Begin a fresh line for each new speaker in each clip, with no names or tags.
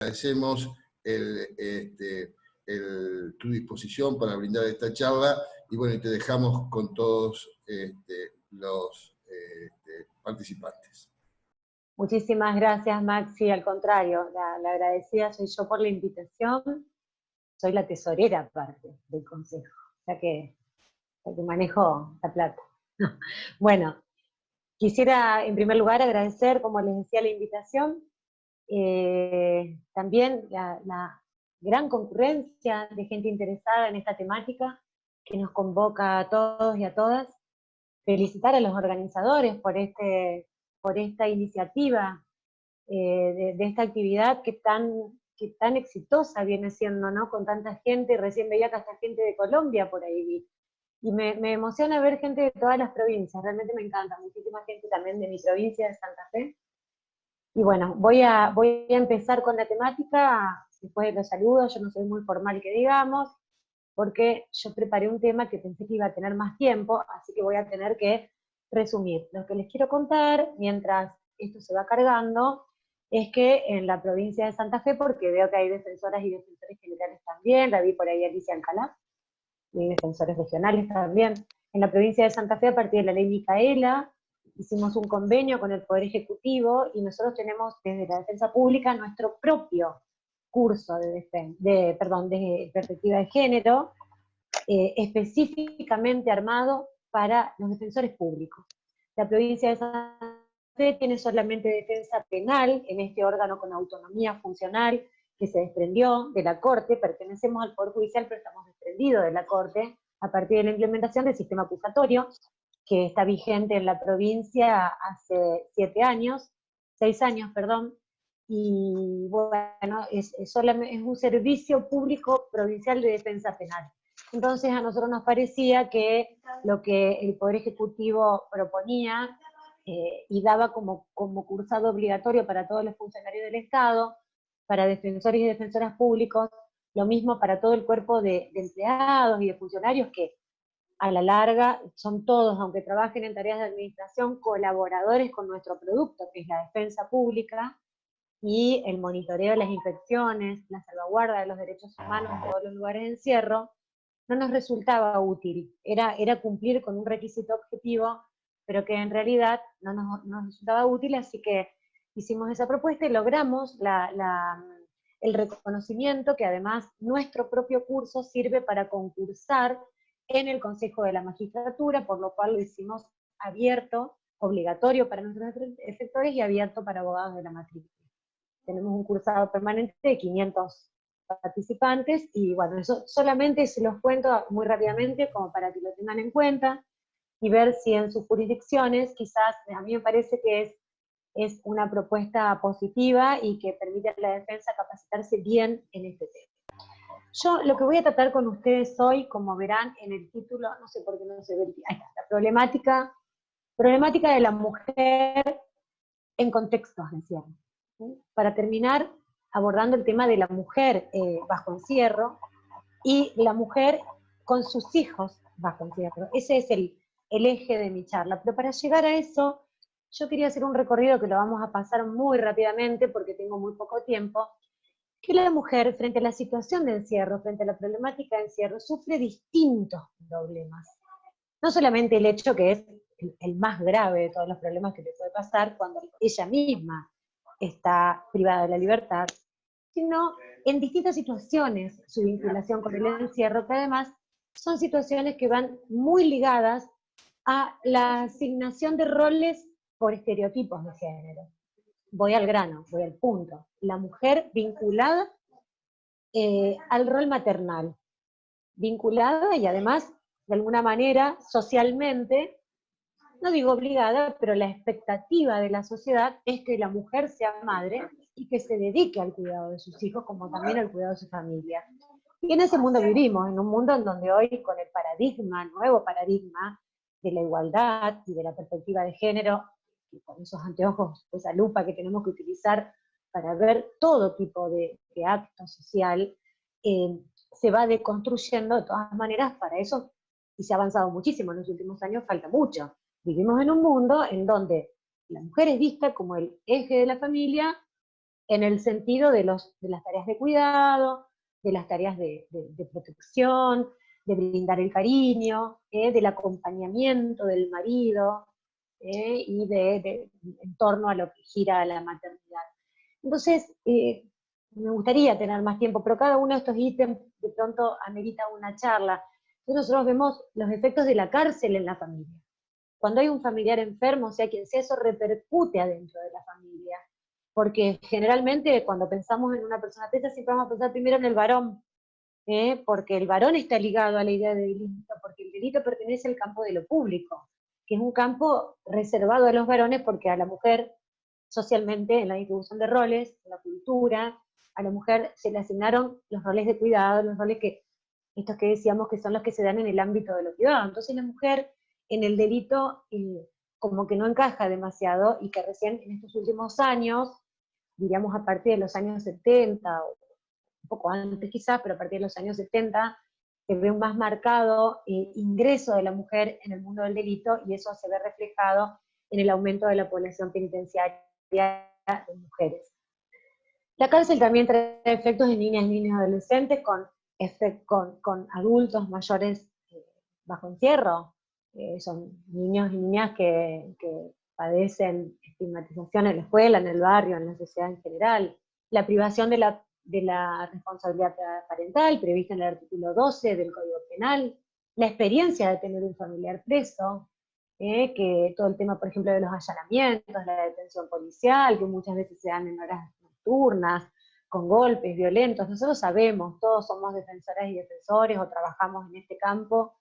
Agradecemos tu disposición para brindar esta charla y bueno, y te dejamos con todos los participantes.
Muchísimas gracias, Maxi. Al contrario, la agradecida soy yo por la invitación. Soy la tesorera aparte del consejo, o sea que manejo la plata. Bueno, quisiera en primer lugar agradecer, como les decía, la invitación. También la gran concurrencia de gente interesada en esta temática que nos convoca a todos y a todas. Felicitar a los organizadores por esta iniciativa, de esta actividad que tan exitosa viene siendo, ¿no? Con tanta gente, recién veía que hasta gente de Colombia por ahí vi. Y me emociona ver gente de todas las provincias, realmente me encanta, muchísima gente también de mi provincia de Santa Fe. Y bueno, voy a empezar con la temática, después de los saludos. Yo no soy muy formal que digamos, porque yo preparé un tema que pensé que iba a tener más tiempo, así que voy a tener que resumir. Lo que les quiero contar, mientras esto se va cargando, es que en la provincia de Santa Fe, porque veo que hay defensoras y defensores generales también, la vi por ahí Alicia Alcalá, y hay defensores regionales también. En la provincia de Santa Fe, a partir de la ley Micaela, hicimos un convenio con el Poder Ejecutivo y nosotros tenemos desde la Defensa Pública nuestro propio curso de perspectiva de género, específicamente armado para los defensores públicos. La provincia de Santa Fe tiene solamente defensa penal en este órgano con autonomía funcional que se desprendió de la Corte. Pertenecemos al Poder Judicial, pero estamos desprendidos de la Corte a partir de la implementación del sistema acusatorio, que está vigente en la provincia hace 6 años, y bueno, es un servicio público provincial de defensa penal. Entonces a nosotros nos parecía que lo que el Poder Ejecutivo proponía y daba como cursado obligatorio para todos los funcionarios del Estado, para defensores y defensoras públicos, lo mismo para todo el cuerpo de empleados y de funcionarios que a la larga son todos, aunque trabajen en tareas de administración, colaboradores con nuestro producto, que es la defensa pública, y el monitoreo de las infecciones, la salvaguarda de los derechos humanos en todos los lugares de encierro, no nos resultaba útil. Era cumplir con un requisito objetivo, pero que en realidad no nos resultaba útil, así que hicimos esa propuesta y logramos el reconocimiento, que además nuestro propio curso sirve para concursar en el Consejo de la Magistratura, por lo cual lo hicimos abierto, obligatorio para nuestros efectores y abierto para abogados de la matrícula. Tenemos un cursado permanente de 500 participantes, y bueno, eso solamente se los cuento muy rápidamente como para que lo tengan en cuenta y ver si en sus jurisdicciones, quizás a mí me parece que es una propuesta positiva y que permite a la defensa capacitarse bien en este tema. Yo lo que voy a tratar con ustedes hoy, como verán en el título, no sé por qué no se ve, ahí está, la problemática de la mujer en contextos de encierro. Para terminar, abordando el tema de la mujer bajo encierro y la mujer con sus hijos bajo encierro. Ese es el eje de mi charla. Pero para llegar a eso, yo quería hacer un recorrido que lo vamos a pasar muy rápidamente porque tengo muy poco tiempo, que la mujer, frente a la situación de encierro, frente a la problemática de encierro, sufre distintos problemas. No solamente el hecho que es el más grave de todos los problemas que le puede pasar cuando ella misma está privada de la libertad, sino en distintas situaciones su vinculación con el encierro, que además son situaciones que van muy ligadas a la asignación de roles por estereotipos de género. Voy al grano, voy al punto. La mujer vinculada al rol maternal, vinculada y además, de alguna manera, socialmente, no digo obligada, pero la expectativa de la sociedad es que la mujer sea madre y que se dedique al cuidado de sus hijos, como también al cuidado de su familia. Y en ese mundo vivimos, en un mundo en donde hoy, con el nuevo paradigma de la igualdad y de la perspectiva de género, y con esos anteojos, esa lupa que tenemos que utilizar para ver todo tipo de acto social, se va deconstruyendo de todas maneras. Para eso, y se ha avanzado muchísimo en los últimos años, falta mucho. Vivimos en un mundo en donde la mujer es vista como el eje de la familia en el sentido de las tareas de cuidado, de las tareas de protección, de brindar el cariño, del acompañamiento del marido, y en torno a lo que gira la maternidad. Entonces, me gustaría tener más tiempo, pero cada uno de estos ítems de pronto amerita una charla. Entonces nosotros vemos los efectos de la cárcel en la familia. Cuando hay un familiar enfermo, sea quien sea, eso repercute adentro de la familia. Porque generalmente cuando pensamos en una persona presa, siempre vamos a pensar primero en el varón, porque el varón está ligado a la idea de delito, porque el delito pertenece al campo de lo público, que es un campo reservado a los varones, porque a la mujer, socialmente, en la distribución de roles, en la cultura, a la mujer se le asignaron los roles de cuidado, los roles estos que decíamos que son los que se dan en el ámbito de lo privado. Entonces la mujer en el delito como que no encaja demasiado, y que recién en estos últimos años, diríamos a partir de los años 70, o un poco antes quizás, pero a partir de los años 70, se ve un más marcado ingreso de la mujer en el mundo del delito, y eso se ve reflejado en el aumento de la población penitenciaria de mujeres. La cárcel también trae efectos en niñas, niños y adolescentes con adultos mayores bajo encierro. Son niños y niñas que padecen estigmatización en la escuela, en el barrio, en la sociedad en general. La privación de la responsabilidad parental, prevista en el artículo 12 del Código Penal. La experiencia de tener un familiar preso, que todo el tema, por ejemplo, de los allanamientos, la detención policial, que muchas veces se dan en horas nocturnas, con golpes violentos. Nosotros sabemos, todos somos defensoras y defensores o trabajamos en este campo,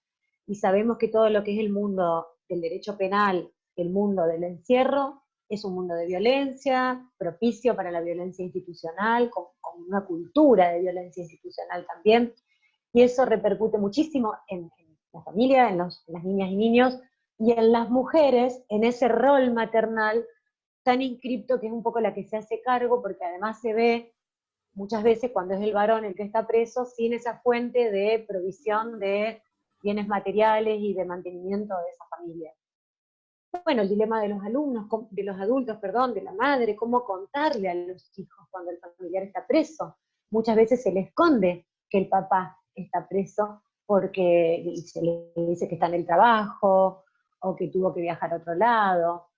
y sabemos que todo lo que es el mundo del derecho penal, el mundo del encierro, es un mundo de violencia, propicio para la violencia institucional, con una cultura de violencia institucional también, y eso repercute muchísimo en la familia, en las niñas y niños, y en las mujeres, en ese rol maternal tan inscripto, que es un poco la que se hace cargo, porque además se ve muchas veces cuando es el varón el que está preso, sin esa fuente de provisión de bienes materiales y de mantenimiento de esa familia. Bueno, el dilema de los adultos, de la madre, cómo contarle a los hijos cuando el familiar está preso. Muchas veces se le esconde que el papá está preso porque se le dice que está en el trabajo, o que tuvo que viajar a otro lado.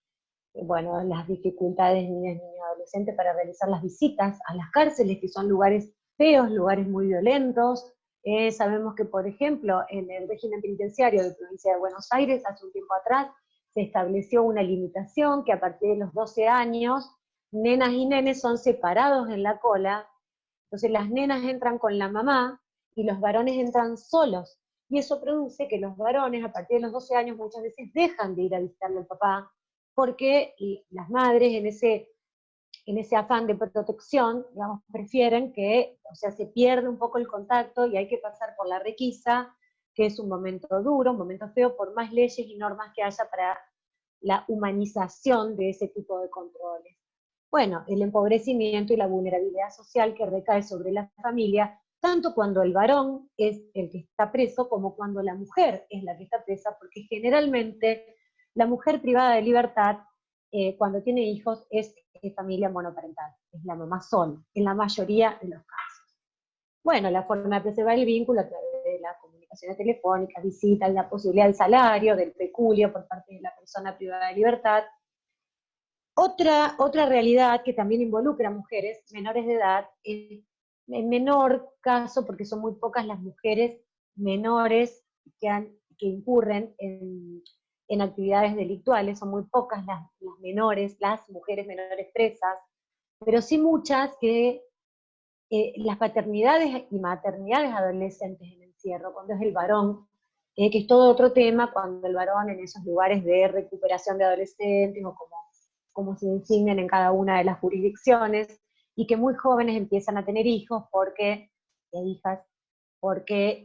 Bueno, las dificultades de niñas, niños, adolescentes para realizar las visitas a las cárceles, que son lugares feos, lugares muy violentos. Sabemos que, por ejemplo, en el régimen penitenciario de la provincia de Buenos Aires, hace un tiempo atrás, se estableció una limitación que a partir de los 12 años, nenas y nenes son separados en la cola. Entonces las nenas entran con la mamá y los varones entran solos. Y eso produce que los varones, a partir de los 12 años, muchas veces dejan de ir a visitarle al papá, porque las madres en ese afán de protección, digamos, prefieren que, o sea, se pierde un poco el contacto y hay que pasar por la requisa, que es un momento duro, un momento feo, por más leyes y normas que haya para la humanización de ese tipo de controles. Bueno, el empobrecimiento y la vulnerabilidad social que recae sobre la familia, tanto cuando el varón es el que está preso como cuando la mujer es la que está presa, porque generalmente la mujer privada de libertad, cuando tiene hijos, es familia monoparental, es la mamá sola, en la mayoría de los casos. Bueno, la forma de preservar el vínculo a través de las comunicaciones telefónicas, visitas, la posibilidad del salario, del peculio por parte de la persona privada de libertad. Otra realidad que también involucra a mujeres menores de edad, en menor caso, porque son muy pocas las mujeres menores que incurren en actividades delictuales, son muy pocas las mujeres menores presas, pero sí muchas que las paternidades y maternidades adolescentes en encierro, cuando es el varón, que es todo otro tema, cuando el varón en esos lugares de recuperación de adolescentes, o como se designen en cada una de las jurisdicciones, y que muy jóvenes empiezan a tener hijos hijas, porque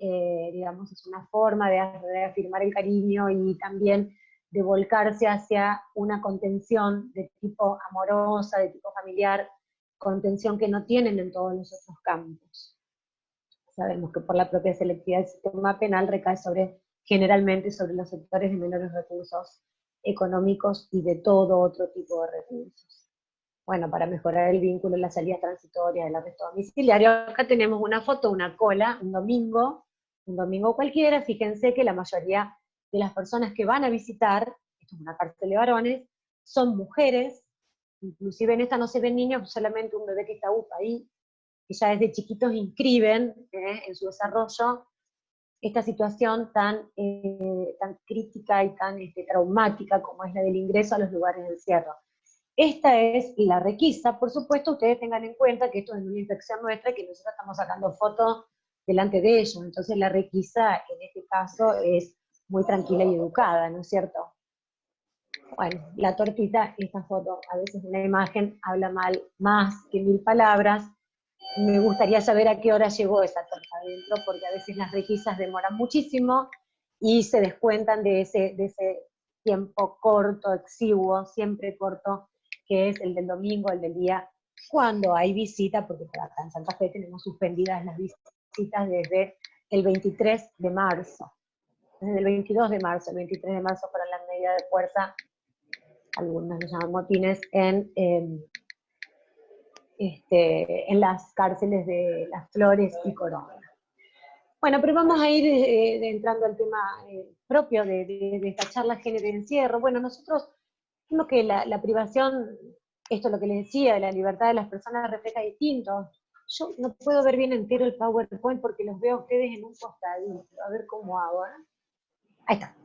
digamos, es una forma de reafirmar el cariño y también de volcarse hacia una contención de tipo amorosa, de tipo familiar, contención que no tienen en todos los otros campos. Sabemos que por la propia selectividad del sistema penal recae generalmente sobre los sectores de menores recursos económicos y de todo otro tipo de recursos. bueno, para mejorar el vínculo, la salida transitoria, el arresto domiciliario. Acá tenemos una foto, una cola, un domingo cualquiera. Fíjense que la mayoría de las personas que van a visitar, esto es una cárcel de varones, son mujeres. Inclusive en esta no se ven niños, solamente un bebé que está ahí, que ya desde chiquitos inscriben en su desarrollo esta situación tan crítica y tan traumática como es la del ingreso a los lugares de encierro. Esta es la requisa. Por supuesto, ustedes tengan en cuenta que esto es una infección nuestra, que nosotros estamos sacando fotos delante de ellos, entonces la requisa en este caso es muy tranquila y educada, ¿no es cierto? Bueno, la tortita, esta foto, a veces una imagen habla más que 1000 palabras. Me gustaría saber a qué hora llegó esa torta adentro, porque a veces las requisas demoran muchísimo y se descuentan de ese tiempo corto, exiguo, siempre corto, que es el del domingo, el del día, cuando hay visita, porque por acá en Santa Fe tenemos suspendidas las visitas desde el 23 de marzo. Desde el 22 de marzo, el 23 de marzo fueron las medidas de fuerza, algunos lo llaman motines, en las cárceles de Las Flores y Corona. Bueno, pero vamos a ir entrando al tema propio de esta charla género y encierro. Bueno, nosotros vemos que la privación, esto es lo que les decía, de la libertad de las personas refleja distinto. Yo no puedo ver bien entero el PowerPoint porque los veo a ustedes en un costadito. A ver cómo hago, Ahí está.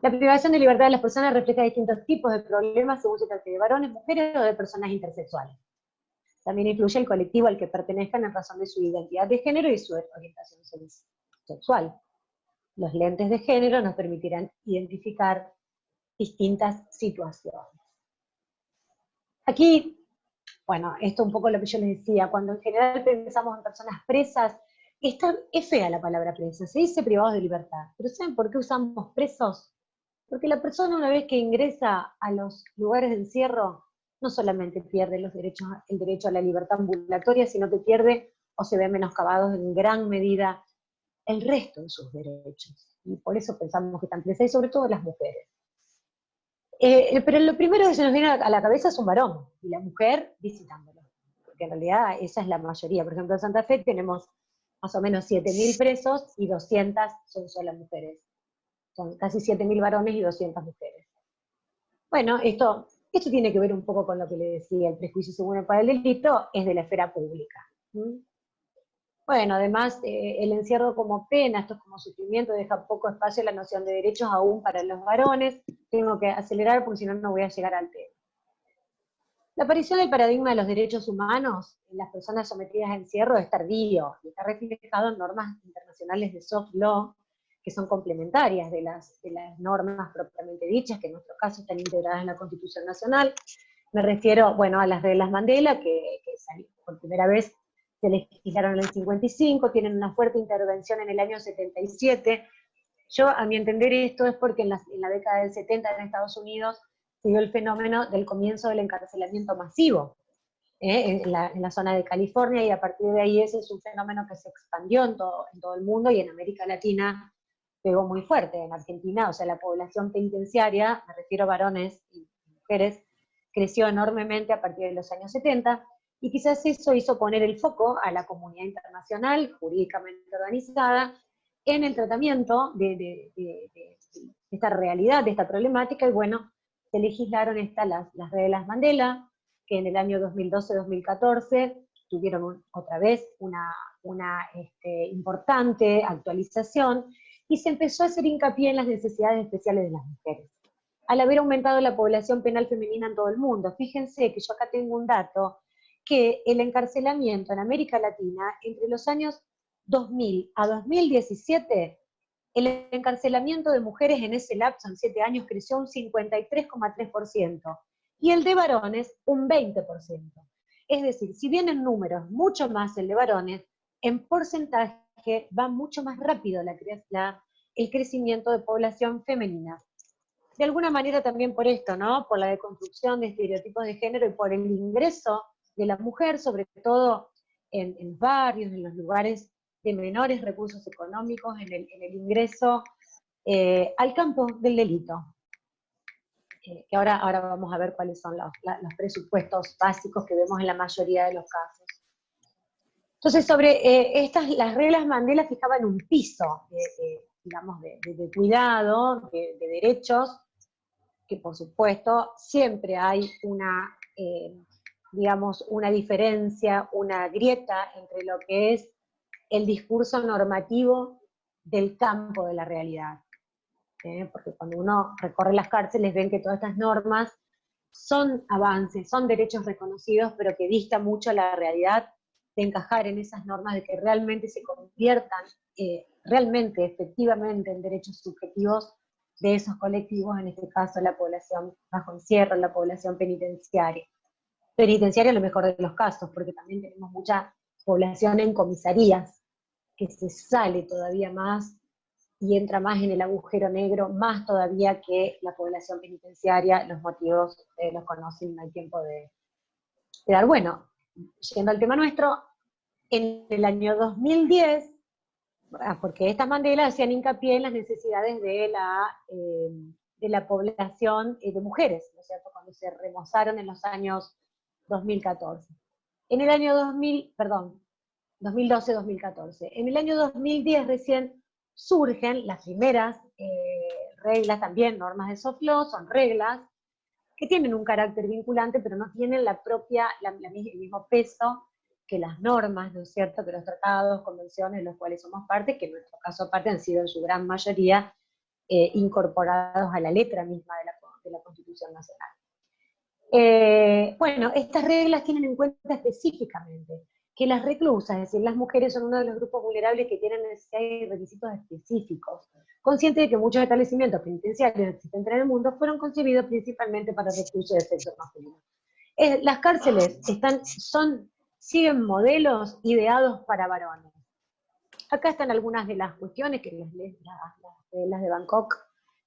La privación de libertad de las personas refleja distintos tipos de problemas según se trate de varones, mujeres o de personas intersexuales. También incluye el colectivo al que pertenezcan en razón de su identidad de género y su orientación sexual. Los lentes de género nos permitirán identificar distintas situaciones. Aquí, bueno, esto es un poco lo que yo les decía, cuando en general pensamos en personas presas, es fea la palabra presa, se dice privados de libertad, pero ¿saben por qué usamos presos? Porque la persona una vez que ingresa a los lugares de encierro, no solamente pierde el derecho a la libertad ambulatoria, sino que pierde o se ve menoscabados en gran medida el resto de sus derechos. Y por eso pensamos que están presas, y sobre todo las mujeres. Pero lo primero que se nos viene a la cabeza es un varón, y la mujer visitándolo. Porque en realidad esa es la mayoría. Por ejemplo, en Santa Fe tenemos más o menos 7.000 presos y 200 son solo mujeres. Son casi 7.000 varones y 200 mujeres. Bueno, esto tiene que ver un poco con lo que le decía, el prejuicio según para el delito es de la esfera pública. Bueno, además, el encierro como pena, esto como sufrimiento, deja poco espacio a la noción de derechos aún para los varones. Tengo que acelerar porque si no, no voy a llegar al tema. La aparición del paradigma de los derechos humanos en las personas sometidas a encierro es tardío y está reflejado en normas internacionales de soft law, que son complementarias de las normas propiamente dichas, que en nuestro caso están integradas en la Constitución Nacional. Me refiero, bueno, a las reglas Mandela, que salieron por primera vez, se legislaron en el 55, tienen una fuerte intervención en el año 77. Yo, a mi entender, esto es porque en la década del 70 en Estados Unidos se dio el fenómeno del comienzo del encarcelamiento masivo en la zona de California, y a partir de ahí ese es un fenómeno que se expandió en todo el mundo, y en América Latina pegó muy fuerte. En Argentina, o sea, la población penitenciaria, me refiero a varones y mujeres, creció enormemente a partir de los años 70, y quizás eso hizo poner el foco a la comunidad internacional, jurídicamente organizada, en el tratamiento de esta realidad, de esta problemática, y bueno, se legislaron las reglas Mandela, que en el año 2012-2014 tuvieron otra vez una importante actualización, y se empezó a hacer hincapié en las necesidades especiales de las mujeres. Al haber aumentado la población penal femenina en todo el mundo, fíjense que yo acá tengo un dato, que el encarcelamiento en América Latina, entre los años 2000 a 2017, el encarcelamiento de mujeres en ese lapso, en 7 años, creció un 53,3%, y el de varones un 20%. Es decir, si bien en números mucho más el de varones, en porcentaje va mucho más rápido el crecimiento de población femenina. De alguna manera también por esto, ¿no? Por la deconstrucción de estereotipos de género y por el ingreso de la mujer, sobre todo en los barrios, en los lugares de menores recursos económicos, en el ingreso al campo del delito. que ahora vamos a ver cuáles son los presupuestos básicos que vemos en la mayoría de los casos. Entonces, sobre las reglas Mandela fijaban un piso, digamos, de cuidado, de derechos, que por supuesto siempre hay digamos, una diferencia, una grieta entre lo que es el discurso normativo del campo de la realidad. Porque cuando uno recorre las cárceles ven que todas estas normas son avances, son derechos reconocidos, pero que dista mucho la realidad de encajar en esas normas, de que realmente se conviertan realmente, efectivamente, en derechos subjetivos de esos colectivos, en este caso la población bajo encierro, la población penitenciaria. Penitenciaria en lo mejor de los casos, porque también tenemos mucha población en comisarías, que se sale todavía más y entra más en el agujero negro, más todavía que la población penitenciaria. Los motivos los conocen, no hay tiempo de dar. Bueno, yendo al tema nuestro, en el año 2010, porque estas Mandelas hacían hincapié en las necesidades de la población de mujeres, ¿no es cierto?, cuando se remozaron en los años 2014. En el año 2012-2014. En el año 2010 recién surgen las primeras reglas, también normas de soft law, son reglas que tienen un carácter vinculante, pero no tienen el mismo peso que las normas, ¿no es cierto?, que los tratados, convenciones de los cuales somos parte, que en nuestro caso aparte han sido en su gran mayoría incorporados a la letra misma de la Constitución Nacional. Bueno, estas reglas tienen en cuenta específicamente que las reclusas, es decir, las mujeres, son uno de los grupos vulnerables que tienen necesidades y requisitos específicos, consciente de que muchos establecimientos penitenciarios existentes en el mundo fueron concebidos principalmente para reclusos de sexo masculino. Las cárceles siguen modelos ideados para varones. Acá están algunas de las cuestiones que las de Bangkok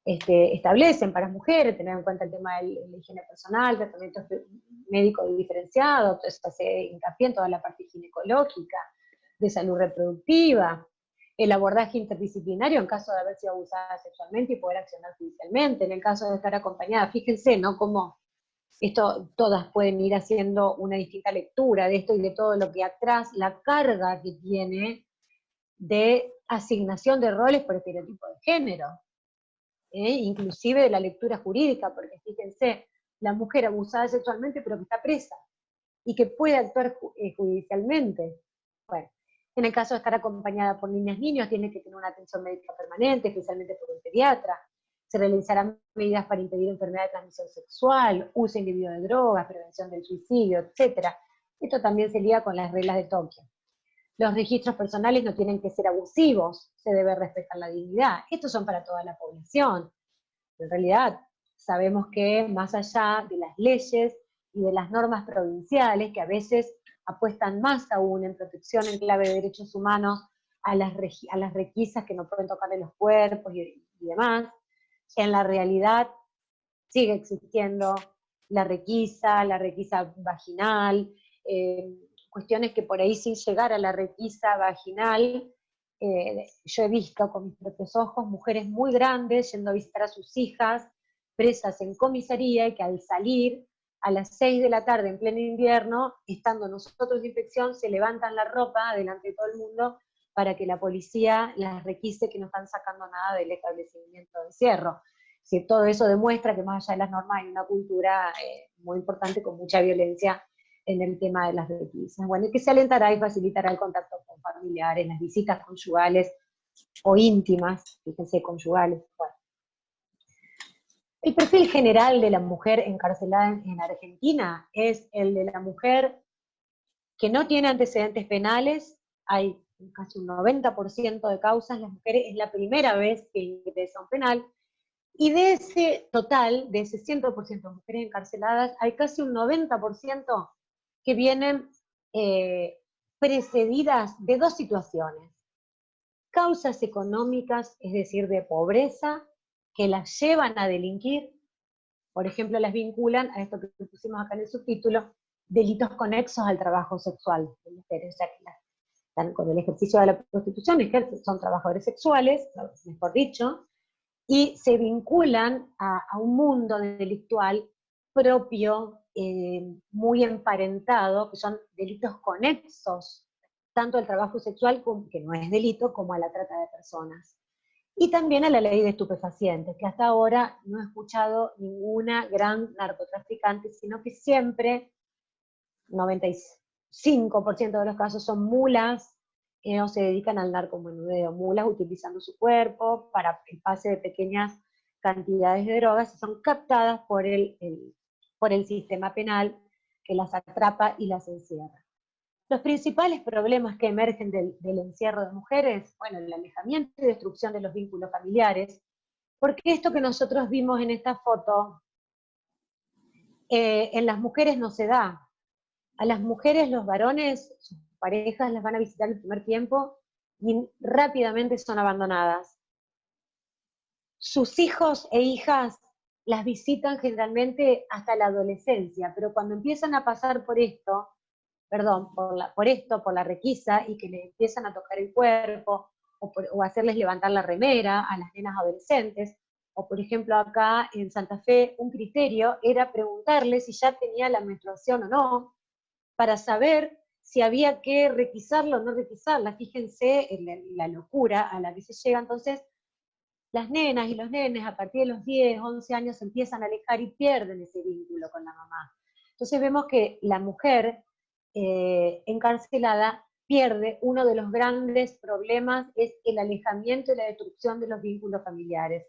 establecen para mujeres, tener en cuenta el tema de la higiene personal, tratamiento médico diferenciado, se hace hincapié en toda la parte ginecológica, de salud reproductiva, el abordaje interdisciplinario en caso de haber sido abusada sexualmente y poder accionar judicialmente, en el caso de estar acompañada. Fíjense, ¿no?, cómo todas pueden ir haciendo una distinta lectura de esto y de todo lo que atrás, la carga que tiene de asignación de roles por estereotipo de género. Inclusive de la lectura jurídica, porque fíjense, la mujer abusada sexualmente pero que está presa, y que puede actuar judicialmente. Bueno, en el caso de estar acompañada por niñas, niños, tiene que tener una atención médica permanente, especialmente por un pediatra. Se realizarán medidas para impedir enfermedad de transmisión sexual, uso indebido de drogas, prevención del suicidio, etc. Esto también se liga con las reglas de Tokio. Los registros personales no tienen que ser abusivos, se debe respetar la dignidad. Estos son para toda la población. En realidad, sabemos que más allá de las leyes y de las normas provinciales, que a veces apuestan más aún en protección en clave de derechos humanos a las requisas que no pueden tocarle los cuerpos y demás, en la realidad sigue existiendo la requisa vaginal, cuestiones que por ahí, sin llegar a la requisa vaginal, yo he visto con mis propios ojos mujeres muy grandes yendo a visitar a sus hijas, presas en comisaría, y que al salir a las 6 de la tarde en pleno invierno, estando nosotros de inspección, se levantan la ropa delante de todo el mundo para que la policía las requise que no están sacando nada del establecimiento de encierro. Si todo eso demuestra que más allá de las normas hay una cultura muy importante con mucha violencia en el tema de las requisas. Bueno, y que se alentará y facilitará el contacto con familiares, las visitas conyugales o íntimas, fíjense, conyugales. Bueno. El perfil general de la mujer encarcelada en Argentina es el de la mujer que no tiene antecedentes penales. Hay casi un 90% de causas, las mujeres es la primera vez que ingresa a un penal, y de ese total, de ese 100% de mujeres encarceladas, hay casi un 90% que vienen precedidas de dos situaciones: causas económicas, es decir, de pobreza, que las llevan a delinquir. Por ejemplo, las vinculan a esto que pusimos acá en el subtítulo, delitos conexos al trabajo sexual de mujeres, o sea, que están con el ejercicio de la prostitución, son trabajadores sexuales, mejor dicho, y se vinculan a un mundo delictual propio, muy emparentado, que son delitos conexos, tanto al trabajo sexual, que no es delito, como a la trata de personas. Y también a la ley de estupefacientes, que hasta ahora no he escuchado ninguna gran narcotraficante, sino que siempre, 95% de los casos, son mulas o se dedican al narcomenudeo, mulas utilizando su cuerpo para el pase de pequeñas cantidades de drogas y son captadas por el sistema penal que las atrapa y las encierra. Los principales problemas que emergen del encierro de mujeres, bueno, el alejamiento y destrucción de los vínculos familiares, porque esto que nosotros vimos en esta foto, en las mujeres no se da. A las mujeres, los varones, sus parejas las van a visitar el primer tiempo y rápidamente son abandonadas. Sus hijos e hijas las visitan generalmente hasta la adolescencia, pero cuando empiezan a pasar por esto, por la requisa, y que les empiezan a tocar el cuerpo, o hacerles levantar la remera a las nenas adolescentes, o por ejemplo acá en Santa Fe, un criterio era preguntarles si ya tenía la menstruación o no, para saber si había que requisarla o no requisarla. Fíjense en la locura a la que se llega. Entonces, las nenas y los nenes a partir de los 10, 11 años se empiezan a alejar y pierden ese vínculo con la mamá. Entonces vemos que la mujer encarcelada pierde uno de los grandes problemas, es el alejamiento y la destrucción de los vínculos familiares.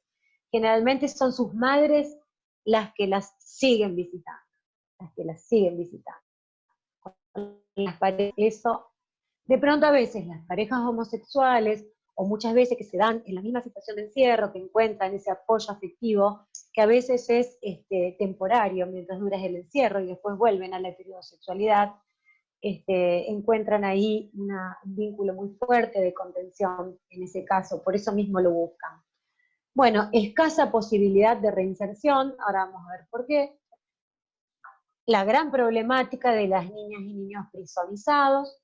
Generalmente son sus madres las que las siguen visitando, Eso, de pronto a veces las parejas homosexuales, o muchas veces que se dan en la misma situación de encierro, que encuentran ese apoyo afectivo, que a veces es temporario mientras dura el encierro y después vuelven a la heterosexualidad, encuentran ahí un vínculo muy fuerte de contención en ese caso, por eso mismo lo buscan. Bueno, escasa posibilidad de reinserción, ahora vamos a ver por qué. La gran problemática de las niñas y niños prisionizados,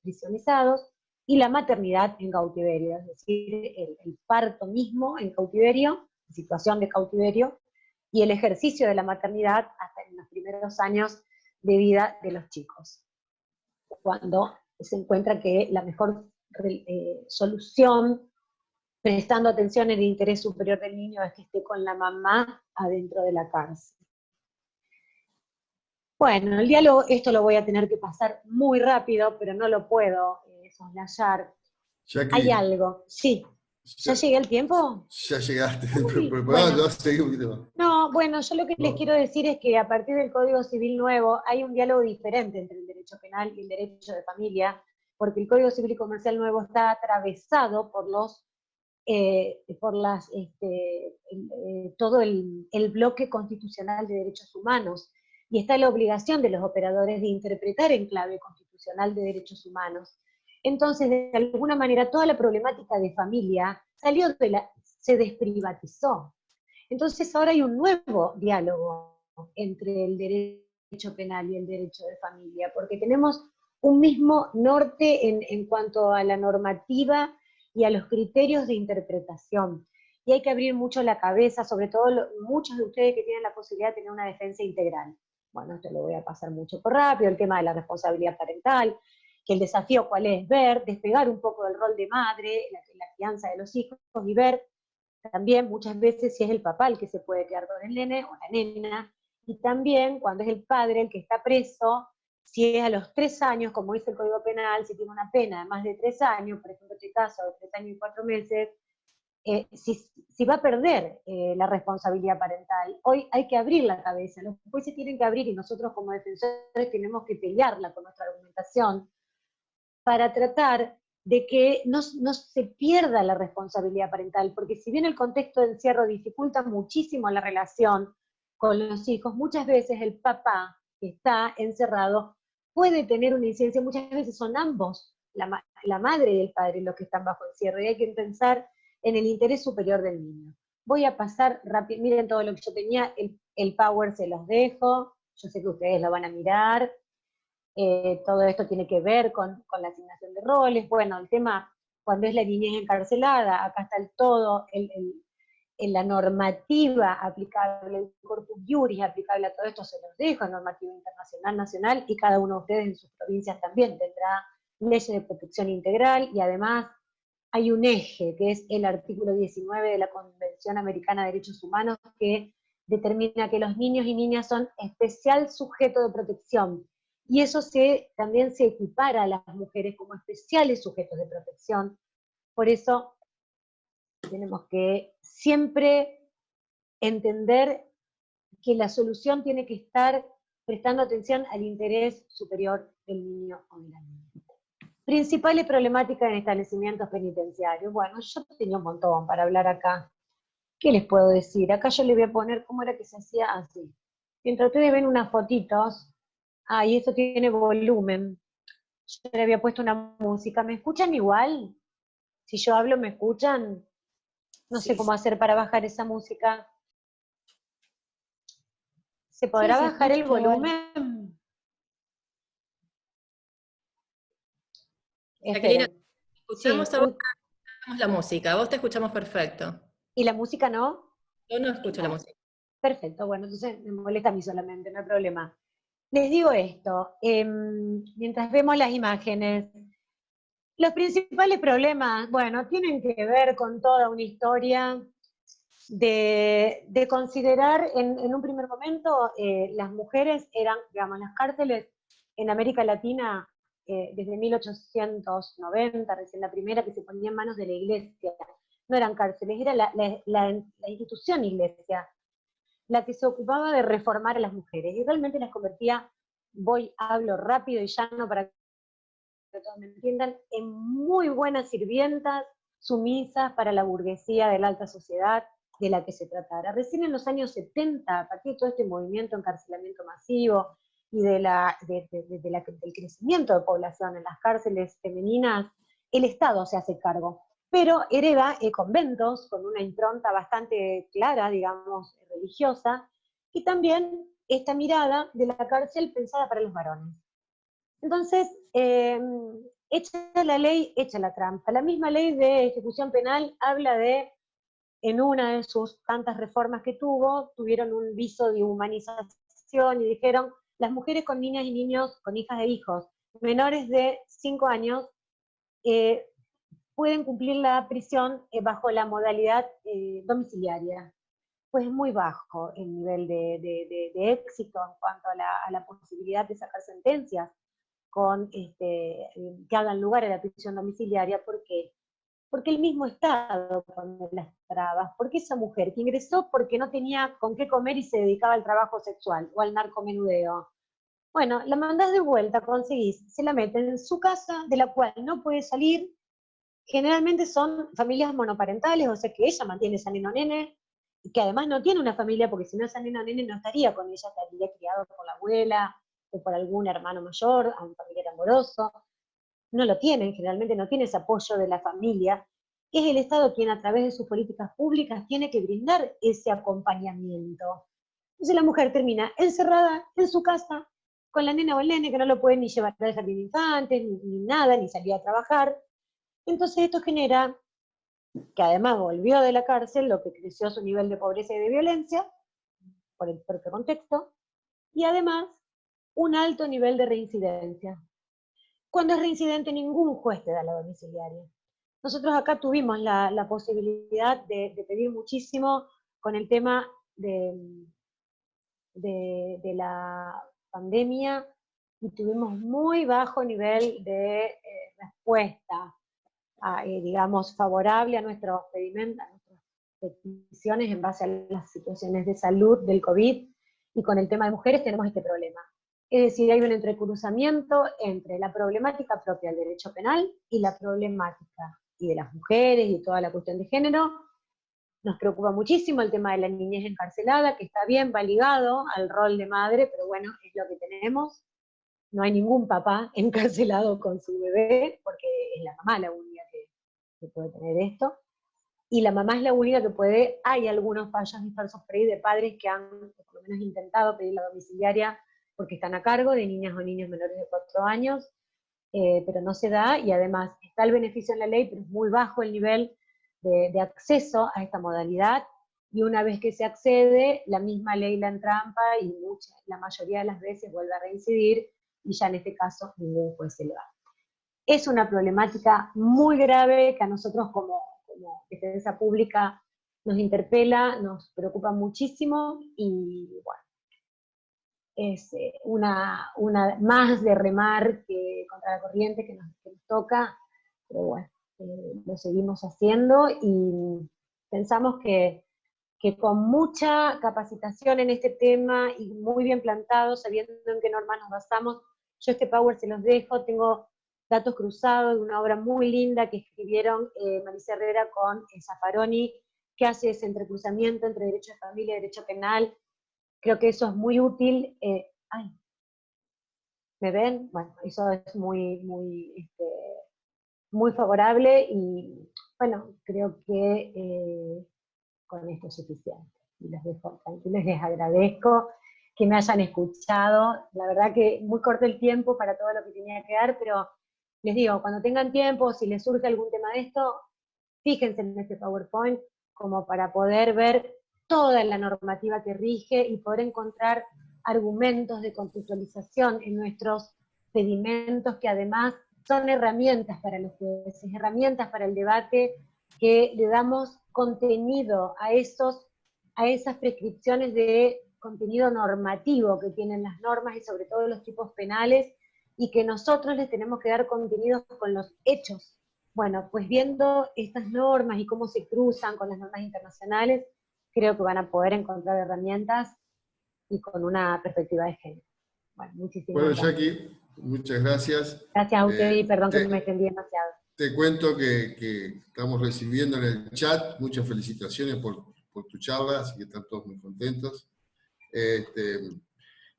y la maternidad en cautiverio, es decir, el parto mismo en cautiverio, situación de cautiverio, y el ejercicio de la maternidad hasta en los primeros años de vida de los chicos, cuando se encuentra que la mejor solución, prestando atención al interés superior del niño, es que esté con la mamá adentro de la cárcel. Bueno, el diálogo, esto lo voy a tener que pasar muy rápido, pero no lo puedo soslayar. Hay algo, sí. ¿Ya llegué al tiempo?
Ya llegaste, pero
bueno.
no, seguí un poquito más.
No, bueno, yo lo que les quiero decir es que a partir del Código Civil nuevo hay un diálogo diferente entre el derecho penal y el derecho de familia, porque el Código Civil y Comercial nuevo está atravesado por todo el bloque constitucional de derechos humanos, y está la obligación de los operadores de interpretar en clave constitucional de derechos humanos. Entonces, de alguna manera, toda la problemática de familia se desprivatizó. Entonces, ahora hay un nuevo diálogo entre el derecho penal y el derecho de familia, porque tenemos un mismo norte en cuanto a la normativa y a los criterios de interpretación. Y hay que abrir mucho la cabeza, sobre todo muchos de ustedes que tienen la posibilidad de tener una defensa integral. Bueno, esto lo voy a pasar mucho por rápido, el tema de la responsabilidad parental, que el desafío cuál es, despegar un poco del rol de madre, la crianza de los hijos, y ver también muchas veces si es el papá el que se puede quedar con el nene o la nena, y también cuando es el padre el que está preso, si es a los 3 años, como dice el Código Penal, si tiene una pena de más de 3 años, por ejemplo, este caso de 3 años y 4 meses, si va a perder la responsabilidad parental. Hoy hay que abrir la cabeza, los jueces tienen que abrir, y nosotros como defensores tenemos que pelearla con nuestra argumentación para tratar de que no se pierda la responsabilidad parental, porque si bien el contexto de encierro dificulta muchísimo la relación con los hijos, muchas veces el papá que está encerrado puede tener una incidencia, muchas veces son ambos, la madre y el padre, los que están bajo encierro, y hay que pensar en el interés superior del niño. Voy a pasar rápido, miren todo lo que yo tenía, el Power se los dejo, yo sé que ustedes lo van a mirar. Todo esto tiene que ver con la asignación de roles. Bueno, el tema, cuando es la niñez encarcelada, acá está todo en la normativa aplicable, el corpus juris aplicable a todo esto se los dejo, normativa internacional, nacional, y cada uno de ustedes en sus provincias también tendrá leyes de protección integral, y además hay un eje, que es el artículo 19 de la Convención Americana de Derechos Humanos, que determina que los niños y niñas son especial sujeto de protección, y eso también se equipara a las mujeres como especiales sujetos de protección. Por eso tenemos que siempre entender que la solución tiene que estar prestando atención al interés superior del niño o de la niña. Principales problemáticas en establecimientos penitenciarios. Bueno, yo tenía un montón para hablar acá. ¿Qué les puedo decir? Acá yo le voy a poner cómo era que se hacía así. Mientras ustedes ven unas fotitos, y esto tiene volumen. Yo le había puesto una música. ¿Me escuchan igual? Si yo hablo, ¿me escuchan? No sé cómo hacer para bajar esa música. ¿Se podrá bajar el volumen?
Jacqueline, escuchamos
Sí.
a vos, escuchamos la música, a vos te escuchamos perfecto.
¿Y la música no?
Yo no escucho la música.
Perfecto, bueno, entonces me molesta a mí solamente, no hay problema. Les digo esto, mientras vemos las imágenes, los principales problemas, bueno, tienen que ver con toda una historia de considerar en un primer momento las mujeres eran, digamos, las cárceles en América Latina desde 1890, recién la primera que se ponía en manos de la iglesia, no eran cárceles, era la institución iglesia la que se ocupaba de reformar a las mujeres, y realmente las convertía, hablo rápido y llano para que todos me entiendan, en muy buenas sirvientas, sumisas para la burguesía de la alta sociedad de la que se tratara. Recién en los años 70, a partir de todo este movimiento de encarcelamiento masivo y del crecimiento de población en las cárceles femeninas, el Estado se hace cargo, pero hereda conventos con una impronta bastante clara, digamos, religiosa, y también esta mirada de la cárcel pensada para los varones. Entonces, hecha la ley, hecha la trampa. La misma ley de ejecución penal habla de, en una de sus tantas reformas que tuvieron un viso de humanización y dijeron, las mujeres con niñas y niños, con hijas e hijos menores de 5 años, pueden cumplir la prisión bajo la modalidad domiciliaria. Pues es muy bajo el nivel de éxito en cuanto a la posibilidad de sacar sentencias que hagan lugar a la prisión domiciliaria. ¿Por qué? Porque el mismo Estado pone las trabas, porque esa mujer que ingresó porque no tenía con qué comer y se dedicaba al trabajo sexual o al narcomenudeo, bueno, la mandás de vuelta, conseguís, se la meten en su casa, de la cual no puede salir. Generalmente son familias monoparentales, o sea que ella mantiene esa nena o nene, y que además no tiene una familia, porque si no esa nena o nene no estaría con ella, estaría criado por la abuela, o por algún hermano mayor, a un familiar amoroso. No lo tienen, generalmente no tiene ese apoyo de la familia. Es el Estado quien a través de sus políticas públicas tiene que brindar ese acompañamiento. Entonces la mujer termina encerrada en su casa, con la nena o el nene que no lo pueden ni llevar al jardín de infantes, ni nada, ni salir a trabajar. Entonces esto genera que además volvió de la cárcel, lo que creció su nivel de pobreza y de violencia, por el propio contexto, y además un alto nivel de reincidencia. Cuando es reincidente, ningún juez te da la domiciliaria. Nosotros acá tuvimos la posibilidad de pedir muchísimo con el tema de la pandemia, y tuvimos muy bajo nivel de respuesta, digamos, favorable a nuestros pedimentos, a nuestras peticiones en base a las situaciones de salud del COVID, y con el tema de mujeres tenemos este problema. Es decir, hay un entrecruzamiento entre la problemática propia del derecho penal y la problemática y de las mujeres y toda la cuestión de género. Nos preocupa muchísimo el tema de la niñez encarcelada, que está bien, va ligado al rol de madre, pero bueno, es lo que tenemos. No hay ningún papá encarcelado con su bebé, porque es la mamá la única que puede tener esto. Y la mamá es la única que puede, hay algunos fallos dispersos por ahí de padres que han por lo menos intentado pedir la domiciliaria porque están a cargo de niñas o niños menores de 4 años, pero no se da, y además está el beneficio en la ley, pero es muy bajo el nivel de acceso a esta modalidad, y una vez que se accede, la misma ley la entrampa y la mayoría de las veces vuelve a reincidir, y ya en este caso ningún juez se le va. Es una problemática muy grave que a nosotros como defensa pública nos interpela, nos preocupa muchísimo, y bueno, es una más de remar contra la corriente que nos toca, pero bueno, lo seguimos haciendo, y pensamos que con mucha capacitación en este tema y muy bien plantado, sabiendo en qué normas nos basamos, yo este power se los dejo, tengo datos cruzados de una obra muy linda que escribieron Marisa Herrera con Zaffaroni, que hace ese entrecruzamiento entre derecho de familia y derecho penal. Creo que eso es muy útil. Ay, ¿me ven? Bueno, eso es muy favorable, y bueno, creo que con esto es suficiente. Y los dejo tranquilos, les agradezco que me hayan escuchado. La verdad que muy corto el tiempo para todo lo que tenía que dar, pero les digo, cuando tengan tiempo, si les surge algún tema de esto, fíjense en este PowerPoint como para poder ver toda la normativa que rige y poder encontrar argumentos de contextualización en nuestros pedimentos, que además son herramientas para los jueces, herramientas para el debate, que le damos contenido a esas prescripciones de contenido normativo que tienen las normas y sobre todo los tipos penales, y que nosotros les tenemos que dar contenidos con los hechos. Bueno, pues viendo estas normas y cómo se cruzan con las normas internacionales, creo que van a poder encontrar herramientas y con una perspectiva de género. Bueno, muchísimas
Bueno,
gracias.
Jackie, muchas gracias.
Gracias a usted, y perdón que me extendí demasiado.
Te cuento que estamos recibiendo en el chat muchas felicitaciones por tu charla, así que están todos muy contentos.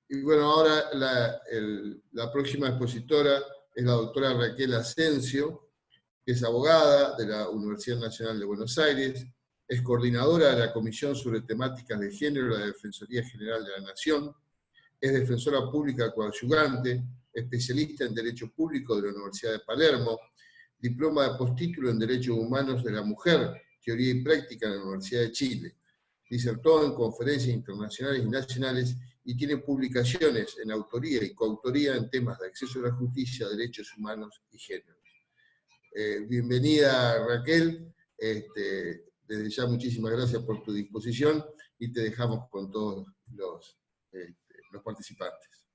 Y bueno, ahora la próxima expositora es la doctora Raquel Asensio, que es abogada de la Universidad Nacional de Buenos Aires, es coordinadora de la Comisión sobre Temáticas de Género de la Defensoría General de la Nación, es defensora pública coadyuvante, especialista en Derecho Público de la Universidad de Palermo, diploma de postítulo en Derechos Humanos de la Mujer, Teoría y Práctica en la Universidad de Chile. Disertó en conferencias internacionales y nacionales y tiene publicaciones en autoría y coautoría en temas de acceso a la justicia, derechos humanos y género. Bienvenida, Raquel. Desde ya muchísimas gracias por tu disposición, y te dejamos con todos los participantes.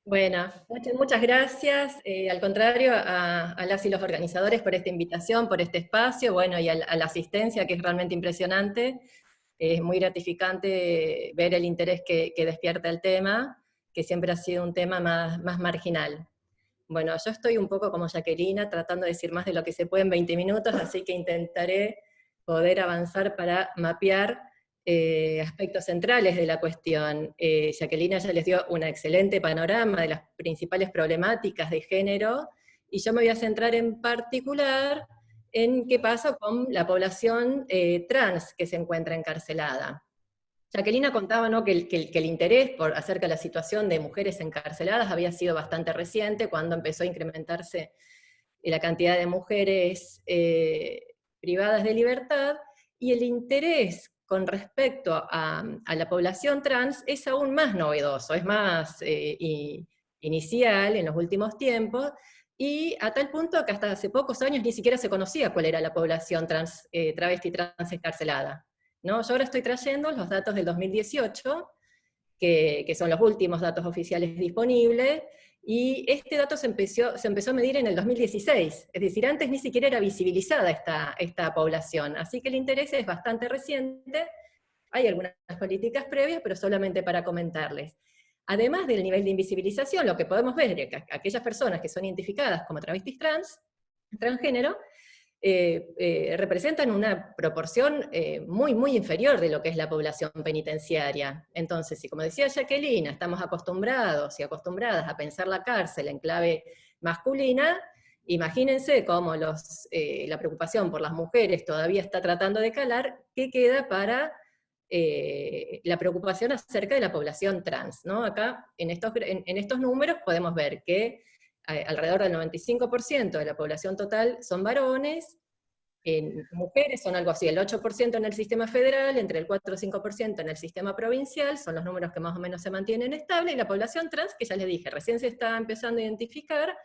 Bueno, muchas gracias. Al contrario, a las y los organizadores por esta invitación, por este espacio, bueno, y a la asistencia, que es realmente impresionante. Es muy gratificante ver el interés que despierta el tema, que siempre ha sido un tema más marginal. Bueno, yo estoy un poco como Jacqueline, tratando de decir más de lo que se puede en 20 minutos, así que intentaré poder avanzar para mapear aspectos centrales de la cuestión. Jacqueline ya les dio un excelente panorama de las principales problemáticas de género, y yo me voy a centrar en particular en qué pasa con la población trans que se encuentra encarcelada. Jacqueline contaba, ¿no?, que el interés acerca de la situación de mujeres encarceladas había sido bastante reciente, cuando empezó a incrementarse la cantidad de mujeres privadas de libertad, y el interés con respecto a la población trans es aún más novedoso, es más inicial en los últimos tiempos, y a tal punto que hasta hace pocos años ni siquiera se conocía cuál era la población travesti trans encarcelada, ¿no? Yo ahora estoy trayendo los datos del 2018, que son los últimos datos oficiales disponibles, y este dato se empezó a medir en el 2016, es decir, antes ni siquiera era visibilizada esta población, así que el interés es bastante reciente. Hay algunas políticas previas, pero solamente para comentarles. Además del nivel de invisibilización, lo que podemos ver es que aquellas personas que son identificadas como travestis transgénero, representan una proporción muy inferior de lo que es la población penitenciaria. Entonces, si como decía Jacqueline, estamos acostumbrados y acostumbradas a pensar la cárcel en clave masculina, imagínense cómo la preocupación por las mujeres todavía está tratando de calar, ¿qué queda para la preocupación acerca de la población trans, ¿no? Acá, en estos números podemos ver que alrededor del 95% de la población total son varones, en mujeres son algo así, el 8% en el sistema federal, entre el 4 y 5% en el sistema provincial, son los números que más o menos se mantienen estables, y la población trans, que ya les dije, recién se está empezando a identificar,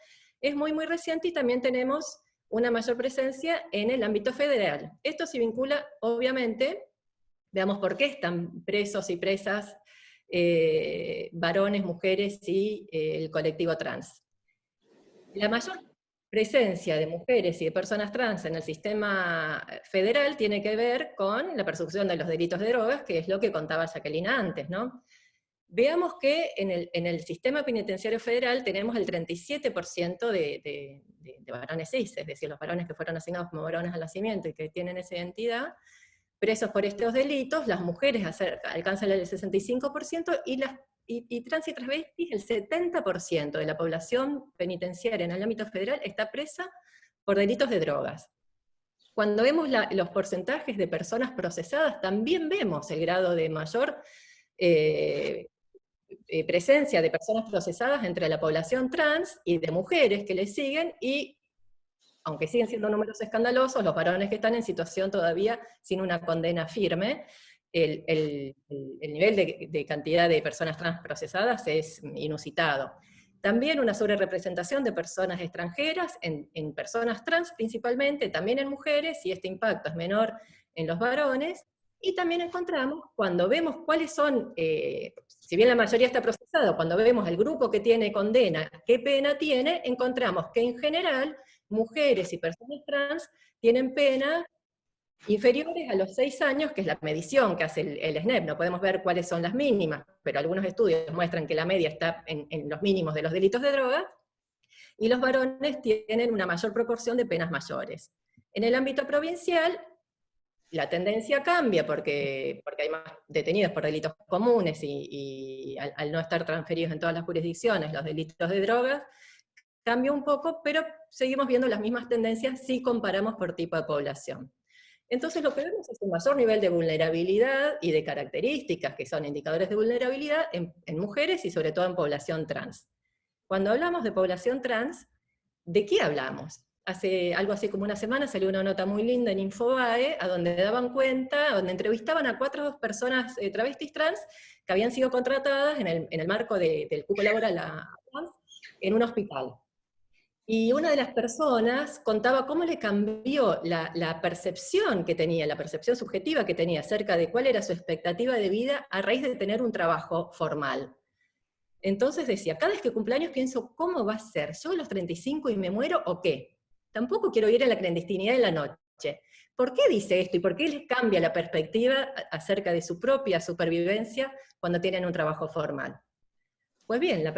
es muy muy reciente, y también tenemos una mayor presencia en el ámbito federal. Esto se vincula, obviamente, veamos por qué están presos y presas varones, mujeres y el colectivo trans. La mayor presencia de mujeres y de personas trans en el sistema federal tiene que ver con la persecución de los delitos de drogas, que es lo que contaba Jacqueline antes, ¿no? Veamos que en el sistema penitenciario federal tenemos el 37% de varones cis, es decir, los varones que fueron asignados como varones al nacimiento y que tienen esa identidad, presos por estos delitos. Las mujeres alcanzan el 65%, y trans y travestis, el 70% de la población penitenciaria en el ámbito federal está presa por delitos de drogas. Cuando vemos los porcentajes de personas procesadas, también vemos el grado de mayor presencia de personas procesadas entre la población trans y de mujeres que le siguen, y aunque siguen siendo números escandalosos, los varones que están en situación todavía sin una condena firme, el nivel de cantidad de personas trans procesadas es inusitado. También una sobrerepresentación de personas extranjeras en personas trans principalmente, también en mujeres, y este impacto es menor en los varones. Y también encontramos, cuando vemos cuáles son, si bien la mayoría está procesada, cuando vemos el grupo que tiene condena, qué pena tiene, encontramos que en general mujeres y personas trans tienen penas inferiores a los 6 años, que es la medición que hace el SNEP. No podemos ver cuáles son las mínimas, pero algunos estudios muestran que la media está en los mínimos de los delitos de droga, y los varones tienen una mayor proporción de penas mayores. En el ámbito provincial, la tendencia cambia porque hay más detenidos por delitos comunes, y al no estar transferidos en todas las jurisdicciones los delitos de drogas, cambia un poco, pero seguimos viendo las mismas tendencias si comparamos por tipo de población. Entonces lo que vemos es un mayor nivel de vulnerabilidad y de características que son indicadores de vulnerabilidad en mujeres y sobre todo en población trans. Cuando hablamos de población trans, ¿de qué hablamos? Hace algo así como una semana salió una nota muy linda en Infobae, a donde daban cuenta, donde entrevistaban a 4 personas travestis trans que habían sido contratadas en el marco del cupo laboral en un hospital. Y una de las personas contaba cómo le cambió la percepción que tenía, la percepción subjetiva que tenía acerca de cuál era su expectativa de vida a raíz de tener un trabajo formal. Entonces decía, cada vez que cumpleaños pienso, ¿cómo va a ser? ¿Yo a los 35 y me muero o qué? Tampoco quiero ir a la clandestinidad en la noche. ¿Por qué dice esto? ¿Y por qué les cambia la perspectiva acerca de su propia supervivencia cuando tienen un trabajo formal? Pues bien, la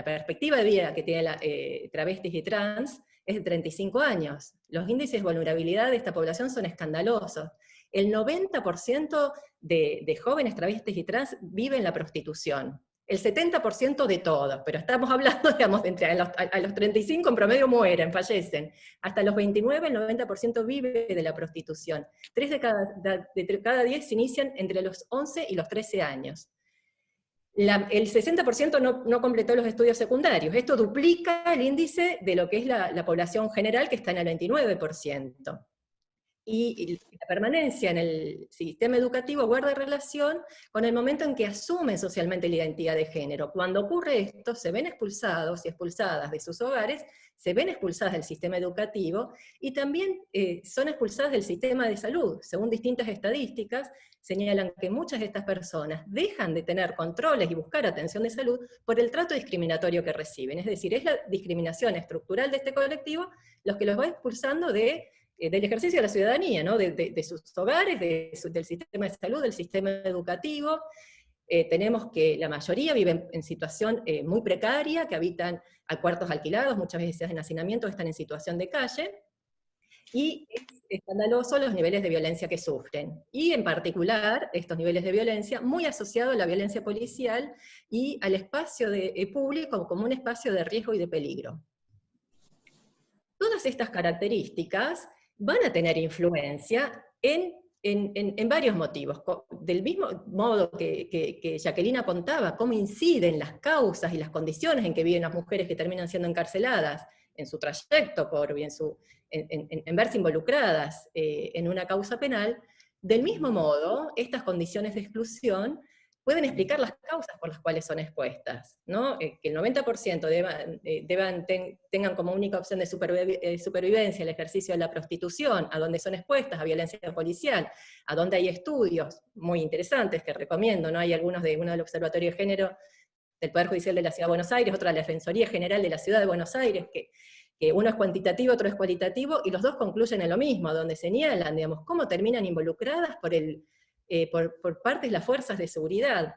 perspectiva de vida que tiene travestis y trans es de 35 años. Los índices de vulnerabilidad de esta población son escandalosos. El 90% de jóvenes travestis y trans vive en la prostitución. El 70% de todos, pero estamos hablando, digamos, a los 35 en promedio mueren, fallecen. Hasta los 29 el 90% vive de la prostitución. 3 de cada 10 se inician entre los 11 y los 13 años. El 60% no completó los estudios secundarios. Esto duplica el índice de lo que es la población general, que está en el 29%. Y la permanencia en el sistema educativo guarda relación con el momento en que asumen socialmente la identidad de género. Cuando ocurre esto, se ven expulsados y expulsadas de sus hogares, se ven expulsadas del sistema educativo, y también son expulsadas del sistema de salud. Según distintas estadísticas, señalan que muchas de estas personas dejan de tener controles y buscar atención de salud por el trato discriminatorio que reciben. Es decir, es la discriminación estructural de este colectivo los que los va expulsando del ejercicio de la ciudadanía, ¿no? de sus hogares, del sistema de salud, del sistema educativo. Tenemos que la mayoría viven en situación muy precaria, que habitan a cuartos alquilados, muchas veces en hacinamiento, están en situación de calle, y es escandaloso los niveles de violencia que sufren. Y en particular, estos niveles de violencia muy asociados a la violencia policial y al espacio público como un espacio de riesgo y de peligro. Todas estas características van a tener influencia en varios motivos. Del mismo modo que Jacqueline apuntaba, cómo inciden las causas y las condiciones en que viven las mujeres que terminan siendo encarceladas en su trayecto, en verse involucradas en una causa penal, del mismo modo, estas condiciones de exclusión pueden explicar las causas por las cuales son expuestas, ¿no? Que el 90% tengan como única opción de supervivencia el ejercicio de la prostitución, a donde son expuestas, a violencia policial, a donde hay estudios muy interesantes que recomiendo, ¿no? Hay algunos de uno del Observatorio de Género del Poder Judicial de la Ciudad de Buenos Aires, otro de la Defensoría General de la Ciudad de Buenos Aires, que uno es cuantitativo, otro es cualitativo, y los dos concluyen en lo mismo, donde señalan, digamos, cómo terminan involucradas por partes de las fuerzas de seguridad.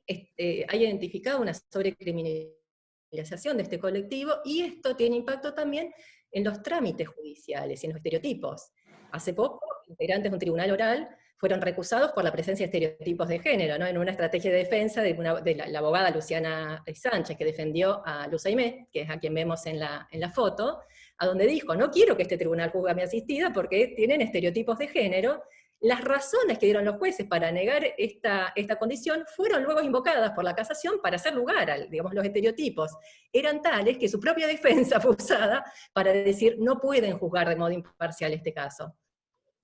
Hay identificado una sobrecriminalización de este colectivo, y esto tiene impacto también en los trámites judiciales y en los estereotipos. Hace poco, integrantes de un tribunal oral fueron recusados por la presencia de estereotipos de género, ¿no? En una estrategia de defensa de la abogada Luciana Sánchez, que defendió a Luz Aimé, que es a quien vemos en la foto, a donde dijo, no quiero que este tribunal juzgue a mi asistida porque tienen estereotipos de género. Las razones que dieron los jueces para negar esta condición fueron luego invocadas por la casación para hacer lugar a, digamos, los estereotipos. Eran tales que su propia defensa fue usada para decir, no pueden juzgar de modo imparcial este caso.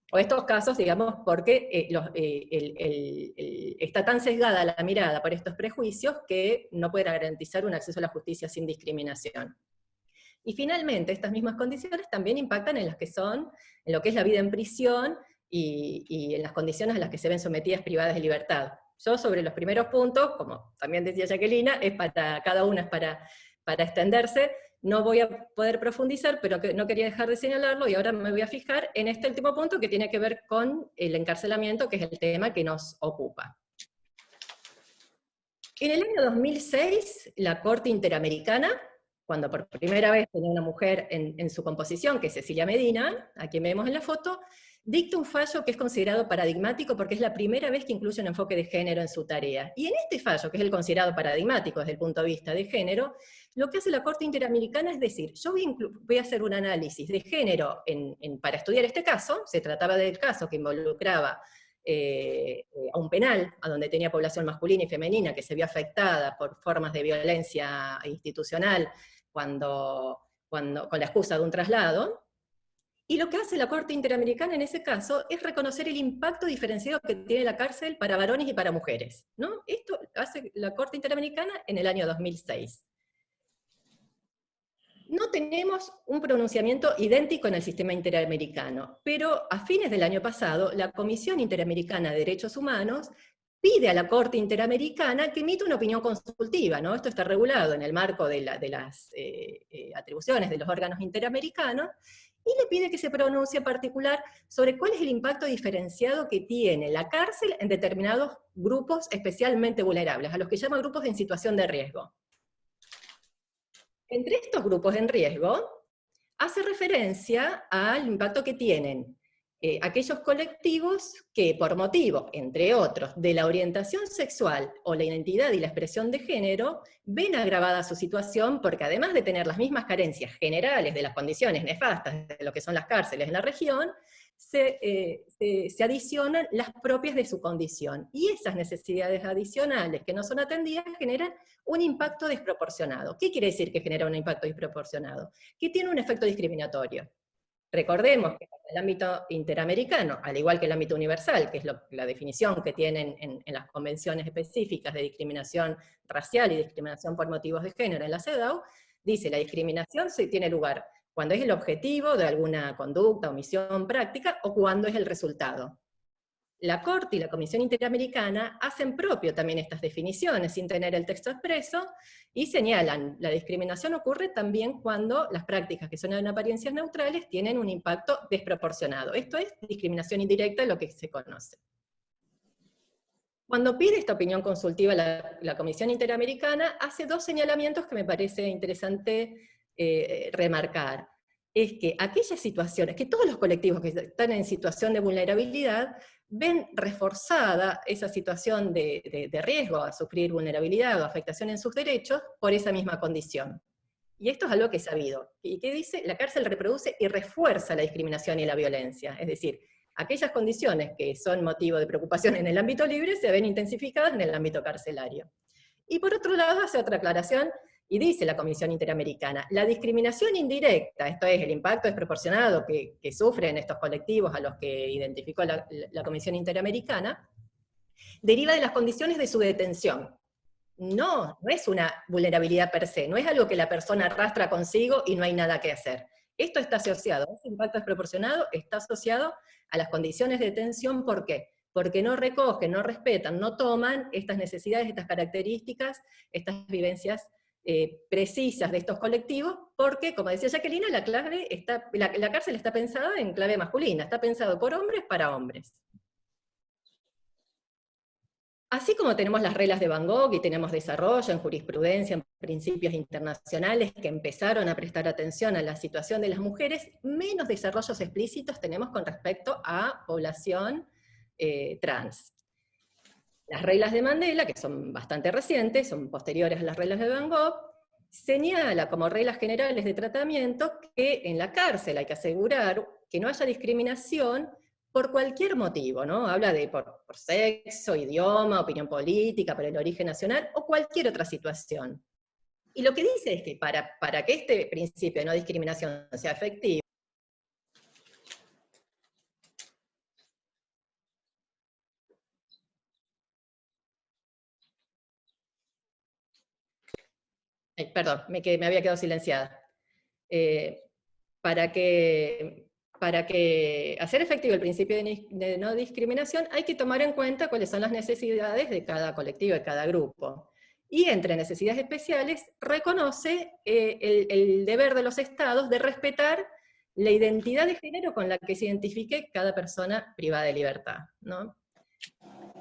O estos casos, digamos, porque está tan sesgada la mirada por estos prejuicios que no pueden garantizar un acceso a la justicia sin discriminación. Y finalmente, estas mismas condiciones también impactan en lo que es la vida en prisión y en las condiciones a las que se ven sometidas privadas de libertad. Yo sobre los primeros puntos, como también decía Jacquelina, cada una es para extenderse. No voy a poder profundizar, pero no quería dejar de señalarlo, y ahora me voy a fijar en este último punto que tiene que ver con el encarcelamiento, que es el tema que nos ocupa. En el año 2006, la Corte Interamericana, cuando por primera vez tenía una mujer en su composición, que es Cecilia Medina, a quien vemos en la foto, dicta un fallo que es considerado paradigmático porque es la primera vez que incluye un enfoque de género en su tarea. Y en este fallo, que es el considerado paradigmático desde el punto de vista de género, lo que hace la Corte Interamericana es decir, yo voy a hacer un análisis de género para estudiar este caso. Se trataba del caso que involucraba a un penal, a donde tenía población masculina y femenina que se vio afectada por formas de violencia institucional con la excusa de un traslado. Y lo que hace la Corte Interamericana en ese caso es reconocer el impacto diferenciado que tiene la cárcel para varones y para mujeres, ¿no? Esto hace la Corte Interamericana en el año 2006. No tenemos un pronunciamiento idéntico en el sistema interamericano, pero a fines del año pasado, la Comisión Interamericana de Derechos Humanos pide a la Corte Interamericana que emita una opinión consultiva, ¿no? Esto está regulado en el marco de las atribuciones de los órganos interamericanos, y le pide que se pronuncie en particular sobre cuál es el impacto diferenciado que tiene la cárcel en determinados grupos especialmente vulnerables, a los que llama grupos en situación de riesgo. Entre estos grupos en riesgo, hace referencia al impacto que tienen aquellos colectivos que por motivo, entre otros, de la orientación sexual o la identidad y la expresión de género, ven agravada su situación porque además de tener las mismas carencias generales de las condiciones nefastas de lo que son las cárceles en la región, se adicionan las propias de su condición. Y esas necesidades adicionales que no son atendidas generan un impacto desproporcionado. ¿Qué quiere decir que genera un impacto desproporcionado? Que tiene un efecto discriminatorio. Recordemos que en el ámbito interamericano, al igual que el ámbito universal, que es la definición que tienen en las convenciones específicas de discriminación racial y discriminación por motivos de género en la CEDAW, dice la discriminación tiene lugar cuando es el objetivo de alguna conducta, omisión, práctica, o cuando es el resultado. La Corte y la Comisión Interamericana hacen propio también estas definiciones sin tener el texto expreso, y señalan, la discriminación ocurre también cuando las prácticas que son en apariencias neutrales tienen un impacto desproporcionado. Esto es discriminación indirecta, lo que se conoce. Cuando pide esta opinión consultiva la Comisión Interamericana, hace dos señalamientos que me parece interesante remarcar. Es que aquellas situaciones, que todos los colectivos que están en situación de vulnerabilidad, ven reforzada esa situación de riesgo a sufrir vulnerabilidad o afectación en sus derechos por esa misma condición. Y esto es algo que es sabido. ¿Y qué dice? La cárcel reproduce y refuerza la discriminación y la violencia. Es decir, aquellas condiciones que son motivo de preocupación en el ámbito libre se ven intensificadas en el ámbito carcelario. Y por otro lado, hace otra aclaración Y dice la Comisión Interamericana, la discriminación indirecta, esto es, el impacto desproporcionado que sufren estos colectivos a los que identificó la Comisión Interamericana, deriva de las condiciones de su detención. No es una vulnerabilidad per se, no es algo que la persona arrastra consigo y no hay nada que hacer. Esto está asociado, ese impacto desproporcionado está asociado a las condiciones de detención. ¿Por qué? Porque no recogen, no respetan, no toman estas necesidades, estas características, estas vivencias precisas de estos colectivos, porque, como decía Jacqueline, la cárcel está pensada en clave masculina, está pensado por hombres para hombres. Así como tenemos las reglas de Van Gogh y tenemos desarrollo en jurisprudencia, en principios internacionales que empezaron a prestar atención a la situación de las mujeres, menos desarrollos explícitos tenemos con respecto a población trans. Las reglas de Mandela, que son bastante recientes, son posteriores a las reglas de Van Gogh, señala como reglas generales de tratamiento que en la cárcel hay que asegurar que no haya discriminación por cualquier motivo, ¿no? Habla de por sexo, idioma, opinión política, por el origen nacional, o cualquier otra situación. Y lo que dice es que para que este principio de no discriminación sea efectivo, perdón, me había quedado silenciada. Para que hacer efectivo el principio de no discriminación, hay que tomar en cuenta cuáles son las necesidades de cada colectivo, de cada grupo. Y entre necesidades especiales, reconoce el deber de los estados de respetar la identidad de género con la que se identifique cada persona privada de libertad, ¿no?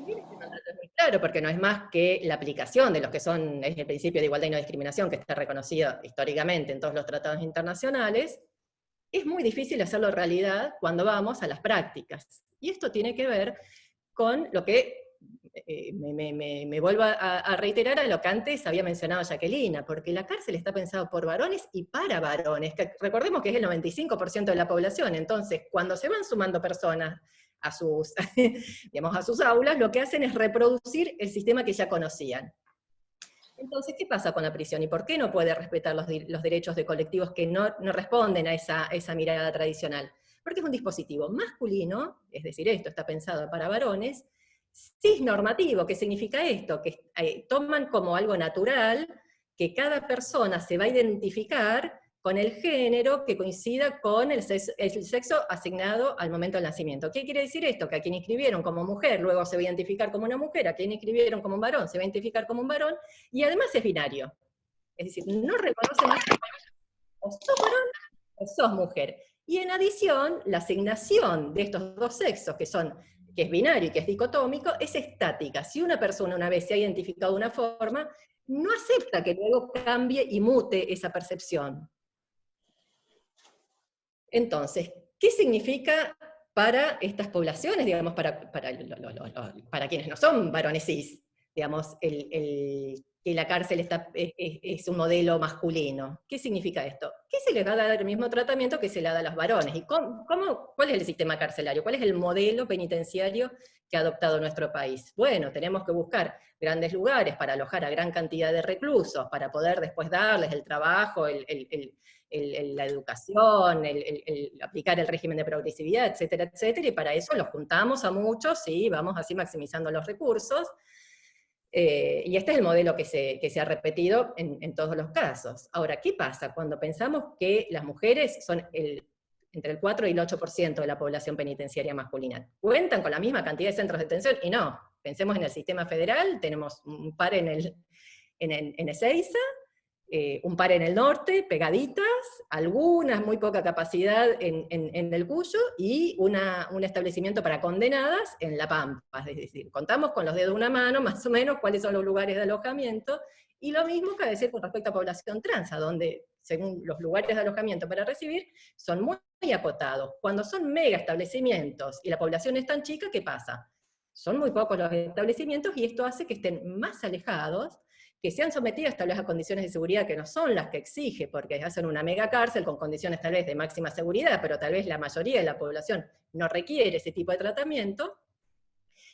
Este contrato es muy claro, porque no es más que la aplicación de los que son el principio de igualdad y no discriminación, que está reconocido históricamente en todos los tratados internacionales. Es muy difícil hacerlo realidad cuando vamos a las prácticas. Y esto tiene que ver con lo que me vuelvo a reiterar a lo que antes había mencionado Jacqueline, porque la cárcel está pensada por varones y para varones, que recordemos que es el 95% de la población. Entonces, cuando se van sumando personas a sus, digamos, a sus aulas, lo que hacen es reproducir el sistema que ya conocían. Entonces, ¿qué pasa con la prisión? ¿Y por qué no puede respetar los derechos de colectivos que no responden a esa mirada tradicional? Porque es un dispositivo masculino, es decir, esto está pensado para varones, cisnormativo. ¿Qué significa esto? Que toman como algo natural que cada persona se va a identificar con el género que coincida con el sexo asignado al momento del nacimiento. ¿Qué quiere decir esto? Que a quien inscribieron como mujer, luego se va a identificar como una mujer, a quien inscribieron como un varón, se va a identificar como un varón, y además es binario. Es decir, no reconoce más o sos varón o sos mujer. Y en adición, la asignación de estos dos sexos, que es binario y que es dicotómico, es estática. Si una persona una vez se ha identificado de una forma, no acepta que luego cambie y mute esa percepción. Entonces, ¿qué significa para estas poblaciones, digamos, para quienes no son varones cis, digamos, que la cárcel es un modelo masculino? ¿Qué significa esto? Que se les va a dar el mismo tratamiento que se le da a los varones. ¿Y cuál es el sistema carcelario? ¿Cuál es el modelo penitenciario que ha adoptado nuestro país? Bueno, tenemos que buscar grandes lugares para alojar a gran cantidad de reclusos, para poder después darles el trabajo, la educación, aplicar el régimen de progresividad, etcétera, etcétera, y para eso los juntamos a muchos y vamos así maximizando los recursos. Y este es el modelo que se ha repetido en todos los casos. Ahora, ¿qué pasa cuando pensamos que las mujeres son entre el 4 y el 8% de la población penitenciaria masculina? ¿Cuentan con la misma cantidad de centros de detención? Y no. Pensemos en el sistema federal, tenemos un par en Ezeiza, un par en el norte, pegaditas, algunas, muy poca capacidad en el Cuyo, y un establecimiento para condenadas en La Pampa. Es decir, contamos con los dedos de una mano, más o menos, cuáles son los lugares de alojamiento, y lo mismo cabe decir con respecto a población trans, donde, según los lugares de alojamiento para recibir, son muy acotados. Cuando son mega establecimientos y la población es tan chica, ¿qué pasa? Son muy pocos los establecimientos, y esto hace que estén más alejados, que sean sometidas tal vez a condiciones de seguridad que no son las que exige, porque hacen una mega cárcel con condiciones tal vez de máxima seguridad, pero tal vez la mayoría de la población no requiere ese tipo de tratamiento,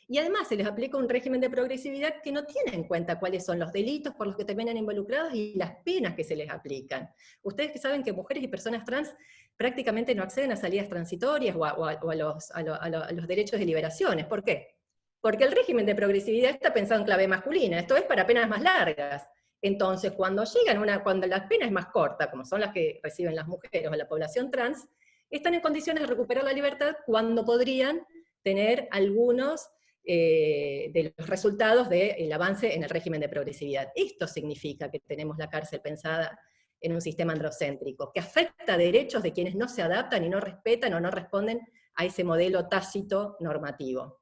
Y además se les aplica un régimen de progresividad que no tiene en cuenta cuáles son los delitos por los que terminan involucrados y las penas que se les aplican. Ustedes que saben que mujeres y personas trans prácticamente no acceden a salidas transitorias o a los derechos de liberaciones. ¿Por qué? Porque el régimen de progresividad está pensado en clave masculina, esto es para penas más largas. Entonces, cuando la pena es más corta, como son las que reciben las mujeres o la población trans, están en condiciones de recuperar la libertad cuando podrían tener algunos de los resultados del avance en el régimen de progresividad. Esto significa que tenemos la cárcel pensada en un sistema androcéntrico, que afecta derechos de quienes no se adaptan y no respetan o no responden a ese modelo tácito normativo.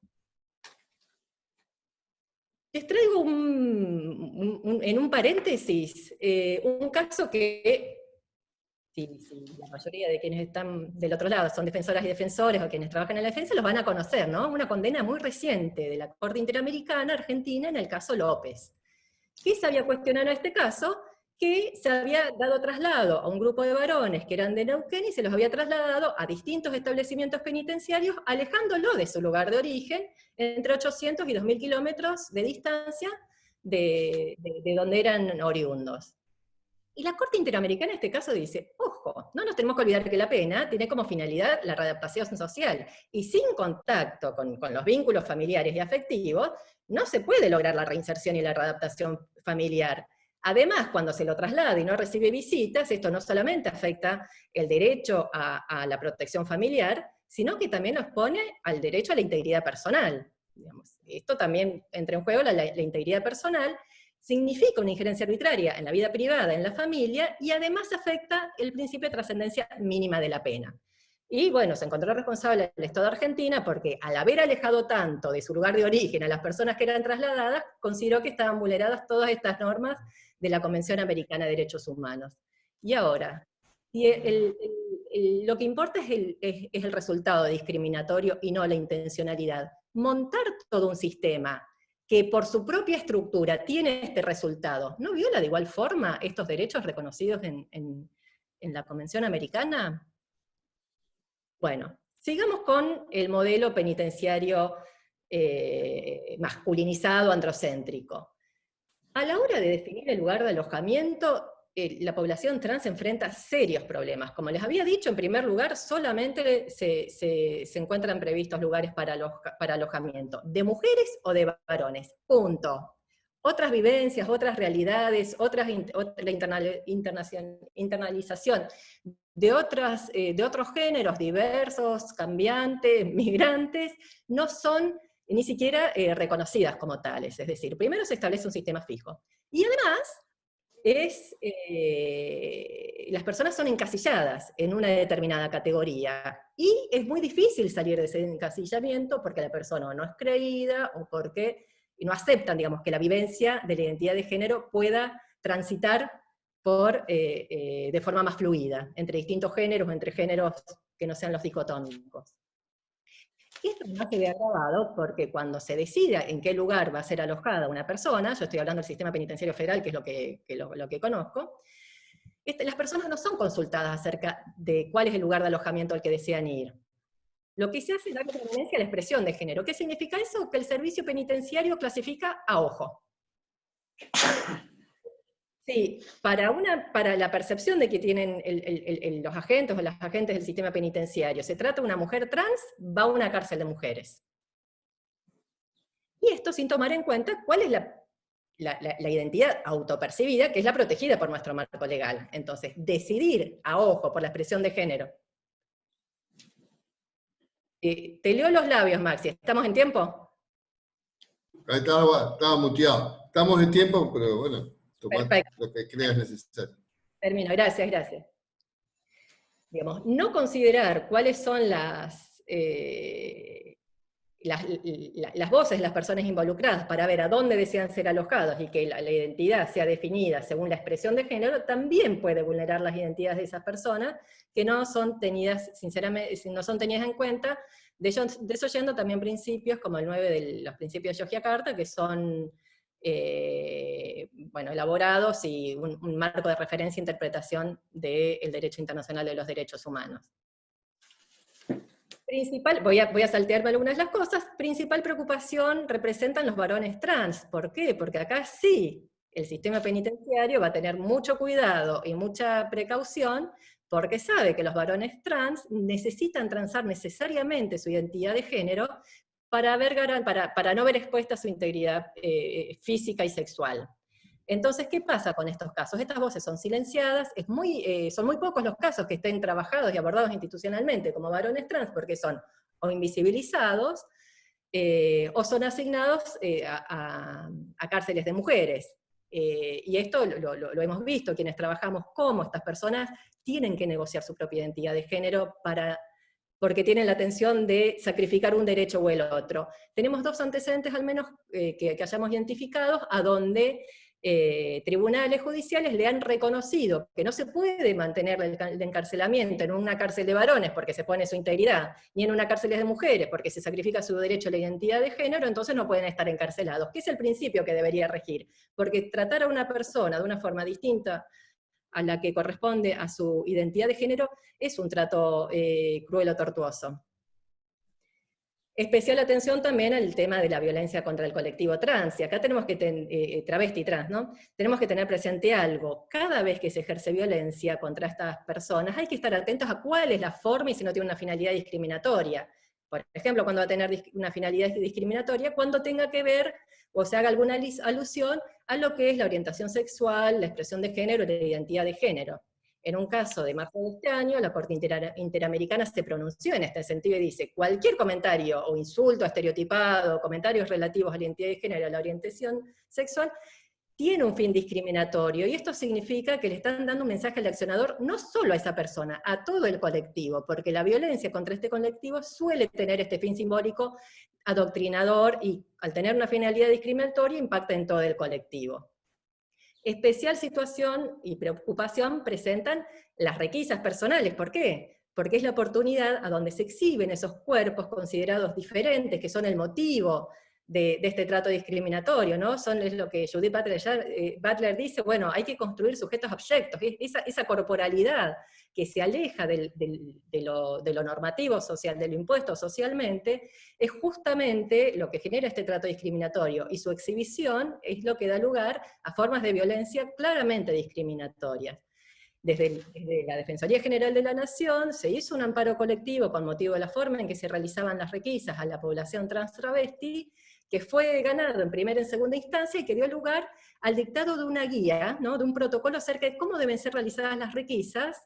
Les traigo en un paréntesis un caso que, si la mayoría de quienes están del otro lado son defensoras y defensores o quienes trabajan en la defensa, los van a conocer, ¿no? Una condena muy reciente de la Corte Interamericana Argentina en el caso López. ¿Qué se había cuestionado en este caso? Que se había dado traslado a un grupo de varones que eran de Neuquén y se los había trasladado a distintos establecimientos penitenciarios, alejándolo de su lugar de origen, entre 800 y 2000 kilómetros de distancia de donde eran oriundos. Y la Corte Interamericana en este caso dice, ojo, no nos tenemos que olvidar que la pena tiene como finalidad la readaptación social, y sin contacto con los vínculos familiares y afectivos, no se puede lograr la reinserción y la readaptación familiar. Además, cuando se lo traslada y no recibe visitas, esto no solamente afecta el derecho a la protección familiar, sino que también nos pone al derecho a la integridad personal. Digamos, esto también entra en juego la integridad personal, significa una injerencia arbitraria en la vida privada, en la familia, y además afecta el principio de trascendencia mínima de la pena. Y bueno, se encontró responsable el Estado de Argentina porque al haber alejado tanto de su lugar de origen a las personas que eran trasladadas, consideró que estaban vulneradas todas estas normas de la Convención Americana de Derechos Humanos. Y ahora, lo que importa es el resultado discriminatorio y no la intencionalidad. Montar todo un sistema que por su propia estructura tiene este resultado, ¿no viola de igual forma estos derechos reconocidos en la Convención Americana? Bueno, sigamos con el modelo penitenciario masculinizado, androcéntrico. A la hora de definir el lugar de alojamiento, la población trans enfrenta serios problemas. Como les había dicho, en primer lugar, solamente se encuentran previstos lugares para alojamiento, de mujeres o de varones, punto. Otras vivencias, otras realidades, la internalización de otros géneros diversos, cambiantes, migrantes, no son ni siquiera reconocidas como tales. Es decir, primero se establece un sistema fijo. Y además, las personas son encasilladas en una determinada categoría, y es muy difícil salir de ese encasillamiento porque la persona no es creída, o porque no aceptan, digamos, que la vivencia de la identidad de género pueda transitar de forma más fluida, entre distintos géneros, entre géneros que no sean los dicotómicos. Esto además se ve agravado porque cuando se decida en qué lugar va a ser alojada una persona, yo estoy hablando del sistema penitenciario federal, que es lo que conozco, las personas no son consultadas acerca de cuál es el lugar de alojamiento al que desean ir. Lo que se hace es dar prominencia a la expresión de género. ¿Qué significa eso? Que el servicio penitenciario clasifica a ojo. Sí, para la percepción de que tienen los agentes o las agentes del sistema penitenciario, se trata de una mujer trans, va a una cárcel de mujeres. Y esto sin tomar en cuenta cuál es la identidad autopercibida, que es la protegida por nuestro marco legal. Entonces, decidir a ojo por la expresión de género. Te leo los labios, Maxi. ¿Estamos en tiempo?
Ahí estaba muteado. Estamos en tiempo, pero bueno, tomar
Perfecto.
lo que creas necesario.
Termino, gracias. Digamos, no considerar cuáles son las voces de las personas involucradas para ver a dónde desean ser alojados y que la identidad sea definida según la expresión de género, también puede vulnerar las identidades de esas personas que no son tenidas, sinceramente, no son tenidas en cuenta, desoyendo también principios como el 9 de los principios de Yogyakarta, que son elaborados y un marco de referencia e interpretación del derecho internacional de los derechos humanos. Principal, voy a saltearme algunas de las cosas, principal preocupación representan los varones trans. ¿Por qué? Porque acá sí, el sistema penitenciario va a tener mucho cuidado y mucha precaución, porque sabe que los varones trans necesitan transar necesariamente su identidad de género para no ver expuesta su integridad física y sexual. Entonces, ¿qué pasa con estos casos? Estas voces son silenciadas, son muy pocos los casos que estén trabajados y abordados institucionalmente como varones trans, porque son o invisibilizados o son asignados a cárceles de mujeres. Y esto lo hemos visto, quienes trabajamos como estas personas tienen que negociar su propia identidad de género porque tienen la tensión de sacrificar un derecho o el otro. Tenemos dos antecedentes al menos que hayamos identificado, a donde tribunales judiciales le han reconocido que no se puede mantener el encarcelamiento en una cárcel de varones porque se pone su integridad, ni en una cárcel de mujeres porque se sacrifica su derecho a la identidad de género, entonces no pueden estar encarcelados, que es el principio que debería regir, porque tratar a una persona de una forma distinta a la que corresponde a su identidad de género es un trato cruel o tortuoso. Especial atención también al tema de la violencia contra el colectivo trans, y acá tenemos que, travesti trans, ¿no? Tenemos que tener presente algo, cada vez que se ejerce violencia contra estas personas hay que estar atentos a cuál es la forma y si no tiene una finalidad discriminatoria. Por ejemplo, cuando va a tener una finalidad discriminatoria, cuando tenga que ver o se haga alguna alusión a lo que es la orientación sexual, la expresión de género y la identidad de género. En un caso de marzo de este año, la Corte Interamericana se pronunció en este sentido y dice, cualquier comentario o insulto estereotipado, comentarios relativos a la identidad de género y a la orientación sexual, tiene un fin discriminatorio, y esto significa que le están dando un mensaje al accionador no solo a esa persona, a todo el colectivo, porque la violencia contra este colectivo suele tener este fin simbólico adoctrinador, y al tener una finalidad discriminatoria impacta en todo el colectivo. Especial situación y preocupación presentan las requisas personales. ¿Por qué? Porque es la oportunidad a donde se exhiben esos cuerpos considerados diferentes, que son el motivo de este trato discriminatorio, ¿no? Es lo que Judith Butler dice, bueno, hay que construir sujetos abyectos, esa corporalidad que se aleja de lo normativo social, de lo impuesto socialmente, es justamente lo que genera este trato discriminatorio, y su exhibición es lo que da lugar a formas de violencia claramente discriminatorias. Desde la Defensoría General de la Nación se hizo un amparo colectivo con motivo de la forma en que se realizaban las requisas a la población trans travesti, que fue ganado en primera y en segunda instancia y que dio lugar al dictado de una guía, ¿no? De un protocolo acerca de cómo deben ser realizadas las requisas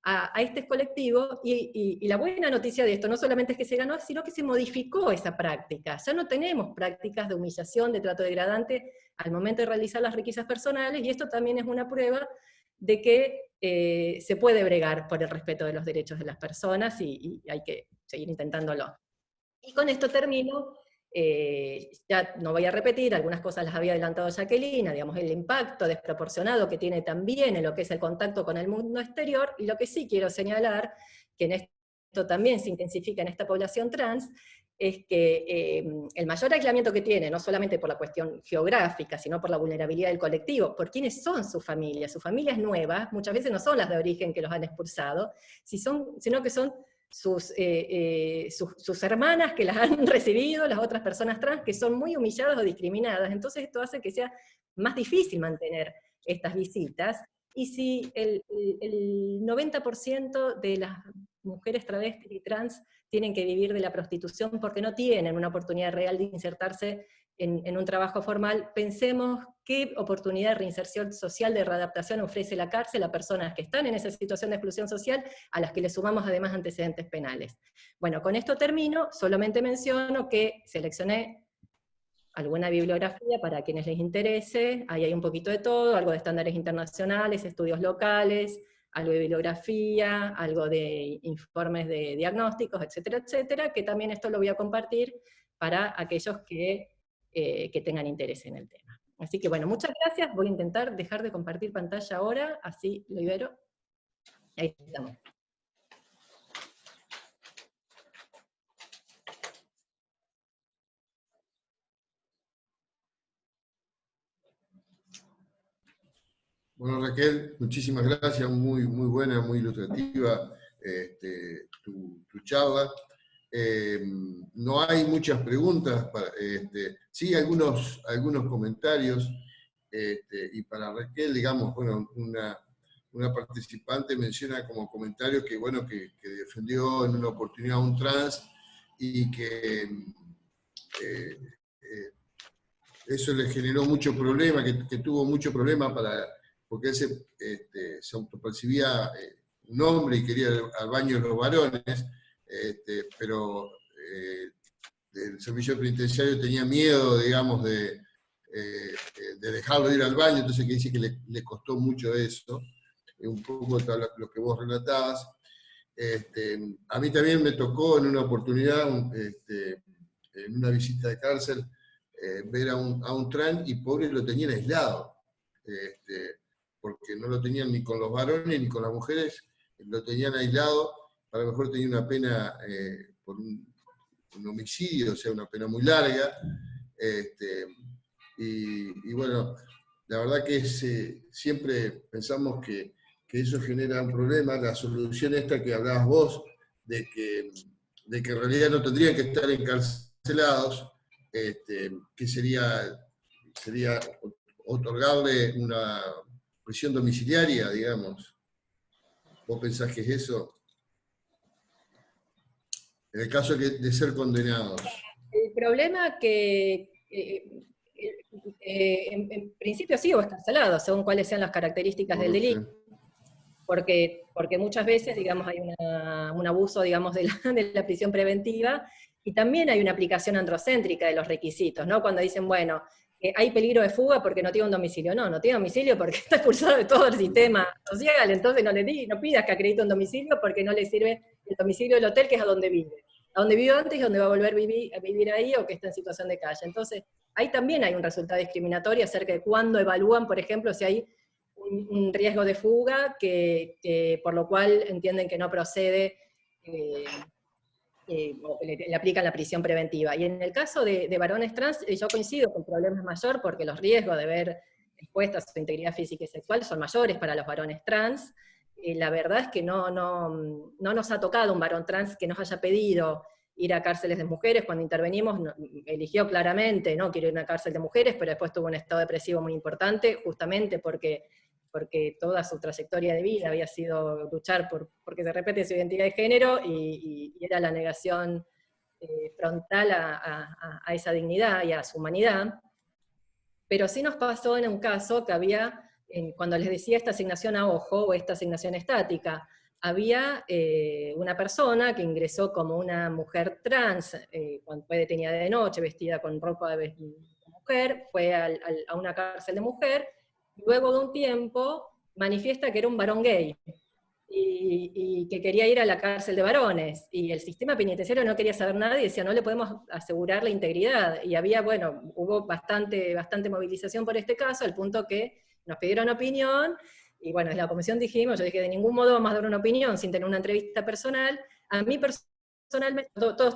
a este colectivo, y la buena noticia de esto no solamente es que se ganó, sino que se modificó esa práctica. Ya no tenemos prácticas de humillación, de trato degradante al momento de realizar las requisas personales, y esto también es una prueba de que se puede bregar por el respeto de los derechos de las personas, y hay que seguir intentándolo. Y con esto termino. Ya no voy a repetir, algunas cosas las había adelantado Jacqueline, digamos, el impacto desproporcionado que tiene también en lo que es el contacto con el mundo exterior, y lo que sí quiero señalar, que en esto también se intensifica en esta población trans, es que el mayor aislamiento que tiene, no solamente por la cuestión geográfica, sino por la vulnerabilidad del colectivo, por quiénes son sus familias nuevas, muchas veces no son las de origen que los han expulsado, sino que son sus hermanas que las han recibido, las otras personas trans que son muy humilladas o discriminadas. Entonces esto hace que sea más difícil mantener estas visitas, y si el 90% de las mujeres travestis y trans tienen que vivir de la prostitución porque no tienen una oportunidad real de insertarse en un trabajo formal, pensemos qué oportunidad de reinserción social, de readaptación ofrece la cárcel a personas que están en esa situación de exclusión social, a las que le sumamos además antecedentes penales. Bueno, con esto termino, solamente menciono que seleccioné alguna bibliografía para quienes les interese, ahí hay un poquito de todo, algo de estándares internacionales, estudios locales, algo de bibliografía, algo de informes de diagnósticos, etcétera, etcétera, que también esto lo voy a compartir para aquellos que tengan interés en el tema. Así que bueno, muchas gracias, voy a intentar dejar de compartir pantalla ahora, así lo libero. Ahí estamos.
Bueno, Raquel, muchísimas gracias, muy buena, muy ilustrativa tu charla. No hay muchas preguntas, sí algunos comentarios, y para Raquel, digamos, bueno, una participante menciona como comentario que, bueno, que defendió en una oportunidad a un trans y que eso le generó mucho problema, que tuvo mucho problema porque él se autopercibía un hombre y quería ir al baño de los varones, pero el servicio penitenciario tenía miedo, digamos, de dejarlo ir al baño, entonces que dice que le costó mucho eso, un poco lo que vos relatabas. A mí también me tocó en una oportunidad, en una visita de cárcel, ver a un trans y pobre lo tenían aislado, porque no lo tenían ni con los varones ni con las mujeres, lo tenían aislado, a lo mejor tenía una pena por un homicidio, o sea, una pena muy larga, y bueno, la verdad que siempre pensamos que eso genera un problema. La solución esta que hablabas vos, de que en realidad no tendrían que estar encarcelados, que sería otorgarle una prisión domiciliaria, digamos. ¿Vos pensás que es eso? En el caso de ser condenados.
El problema que en principio sí o escarcelado, según cuáles sean las características del delito. Porque muchas veces, digamos, hay un abuso, digamos, de la prisión preventiva, y también hay una aplicación androcéntrica de los requisitos, ¿no? Cuando dicen, bueno, hay peligro de fuga porque no tiene un domicilio. No tiene domicilio porque está expulsado de todo el sistema social, entonces no pidas que acredite un domicilio porque no le sirve el domicilio del hotel, que es a donde vive. A donde vivió antes y donde va a volver a vivir ahí, o que está en situación de calle. Entonces, ahí también hay un resultado discriminatorio acerca de cuándo evalúan, por ejemplo, si hay un riesgo de fuga, que por lo cual entienden que no procede, le aplican la prisión preventiva. Y en el caso de varones trans, yo coincido que el problema es mayor, porque los riesgos de ver expuestas a su integridad física y sexual son mayores para los varones trans. La verdad es que no nos ha tocado un varón trans que nos haya pedido ir a cárceles de mujeres. Cuando intervenimos, eligió claramente, no quiero ir a una cárcel de mujeres, pero después tuvo un estado depresivo muy importante, justamente porque toda su trayectoria de vida había sido luchar porque se respete su identidad de género, y era la negación frontal a esa dignidad y a su humanidad. Pero sí nos pasó en un caso que había, cuando les decía esta asignación a ojo o esta asignación estática, había una persona que ingresó como una mujer trans, cuando fue detenida de noche, vestida con ropa de mujer, fue a una cárcel de mujer. Luego de un tiempo manifiesta que era un varón gay y que quería ir a la cárcel de varones, y el sistema penitenciario no quería saber nada y decía, no le podemos asegurar la integridad, y hubo bastante movilización por este caso, al punto que nos pidieron opinión, y bueno, desde la comisión yo dije, de ningún modo vamos a dar una opinión sin tener una entrevista personal. A mí personalmente, todos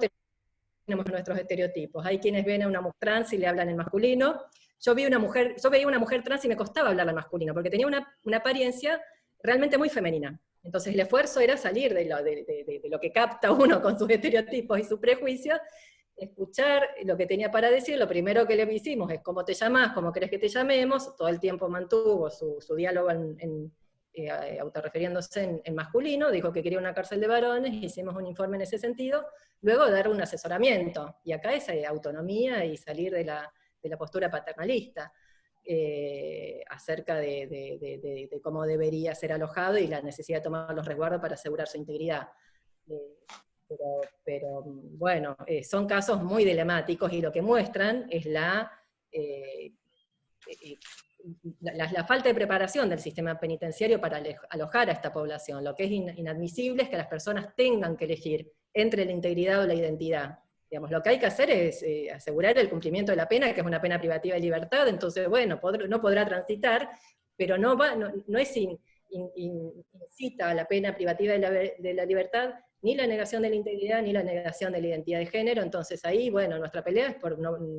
tenemos nuestros estereotipos, hay quienes ven a una mujer trans y le hablan en masculino. Yo veía una mujer trans y me costaba hablarla en masculino, porque tenía una apariencia realmente muy femenina. Entonces el esfuerzo era salir de lo que capta uno con sus estereotipos y sus prejuicios, escuchar lo que tenía para decir. Lo primero que le hicimos es, ¿cómo te llamás? ¿Cómo querés que te llamemos? Todo el tiempo mantuvo su diálogo autorrefiriéndose en masculino, dijo que quería una cárcel de varones, hicimos un informe en ese sentido, luego dar un asesoramiento, y acá es autonomía y salir de la postura paternalista, acerca de cómo debería ser alojado y la necesidad de tomar los resguardos para asegurar su integridad. Pero bueno, son casos muy dilemáticos, y lo que muestran es la falta de preparación del sistema penitenciario para alojar a esta población. Lo que es inadmisible es que las personas tengan que elegir entre la integridad o la identidad. Digamos, lo que hay que hacer es asegurar el cumplimiento de la pena, que es una pena privativa de libertad. Entonces, bueno, no podrá transitar, pero no es incita a la pena privativa de la libertad ni la negación de la integridad ni la negación de la identidad de género. Entonces ahí, bueno, nuestra pelea es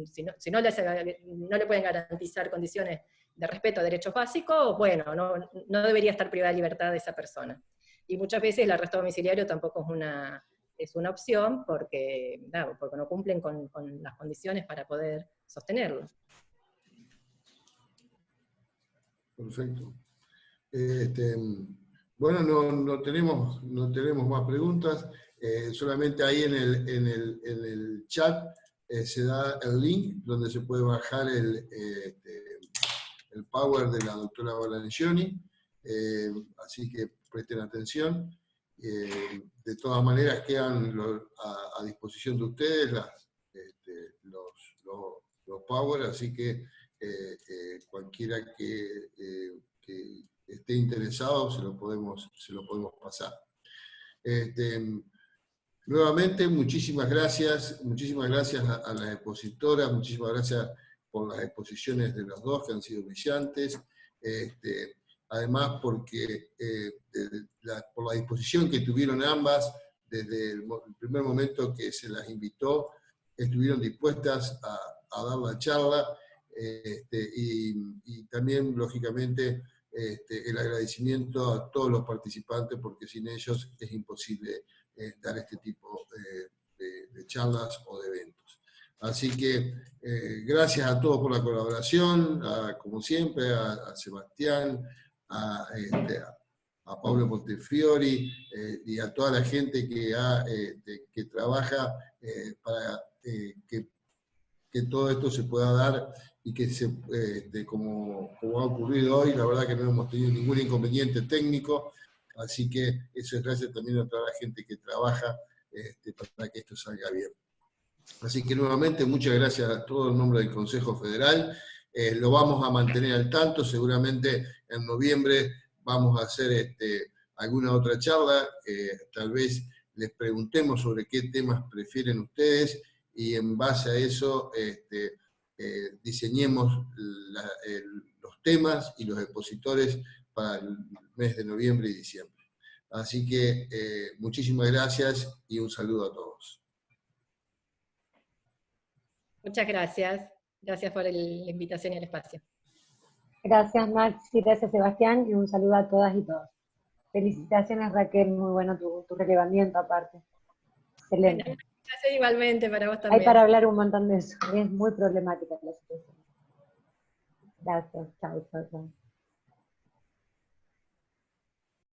si no le pueden garantizar condiciones de respeto a derechos básicos, bueno, no debería estar privada de libertad de esa persona. Y muchas veces el arresto domiciliario tampoco es es una opción porque no cumplen con las condiciones para poder sostenerlo.
Perfecto. Bueno, no tenemos más preguntas. Solamente ahí en el chat se da el link donde se puede bajar el Power de la doctora Balancioni, así que presten atención. De todas maneras quedan a disposición de ustedes los Power, así que cualquiera que esté interesado se lo podemos pasar. Nuevamente, muchísimas gracias a las expositoras, muchísimas gracias por las exposiciones de los dos que han sido brillantes, además porque por la disposición que tuvieron ambas, desde el primer momento que se las invitó, estuvieron dispuestas a dar la charla, y también, lógicamente, el agradecimiento a todos los participantes, porque sin ellos es imposible dar este tipo de charlas o de eventos. Así que gracias a todos por la colaboración, como siempre, a Sebastián, a Pablo Montefiori, y a toda la gente que trabaja para que todo esto se pueda dar y que como ha ocurrido hoy, la verdad que no hemos tenido ningún inconveniente técnico, así que eso es gracias también a toda la gente que trabaja para que esto salga bien. Así que nuevamente muchas gracias a todos en nombre del Consejo Federal. Lo vamos a mantener al tanto, seguramente en noviembre vamos a hacer alguna otra charla, tal vez les preguntemos sobre qué temas prefieren ustedes, y en base a eso diseñemos los temas y los expositores para el mes de noviembre y diciembre. Así que muchísimas gracias y un saludo a todos.
Muchas gracias. Gracias por la invitación y el espacio.
Gracias, Maxi, gracias, Sebastián, y un saludo a todas y todos. Felicitaciones, Raquel, muy bueno tu relevamiento aparte. Excelente.
Bueno, gracias igualmente para vos también.
Hay para hablar un montón de eso, es muy problemática la situación. Gracias, chao, chao, chao.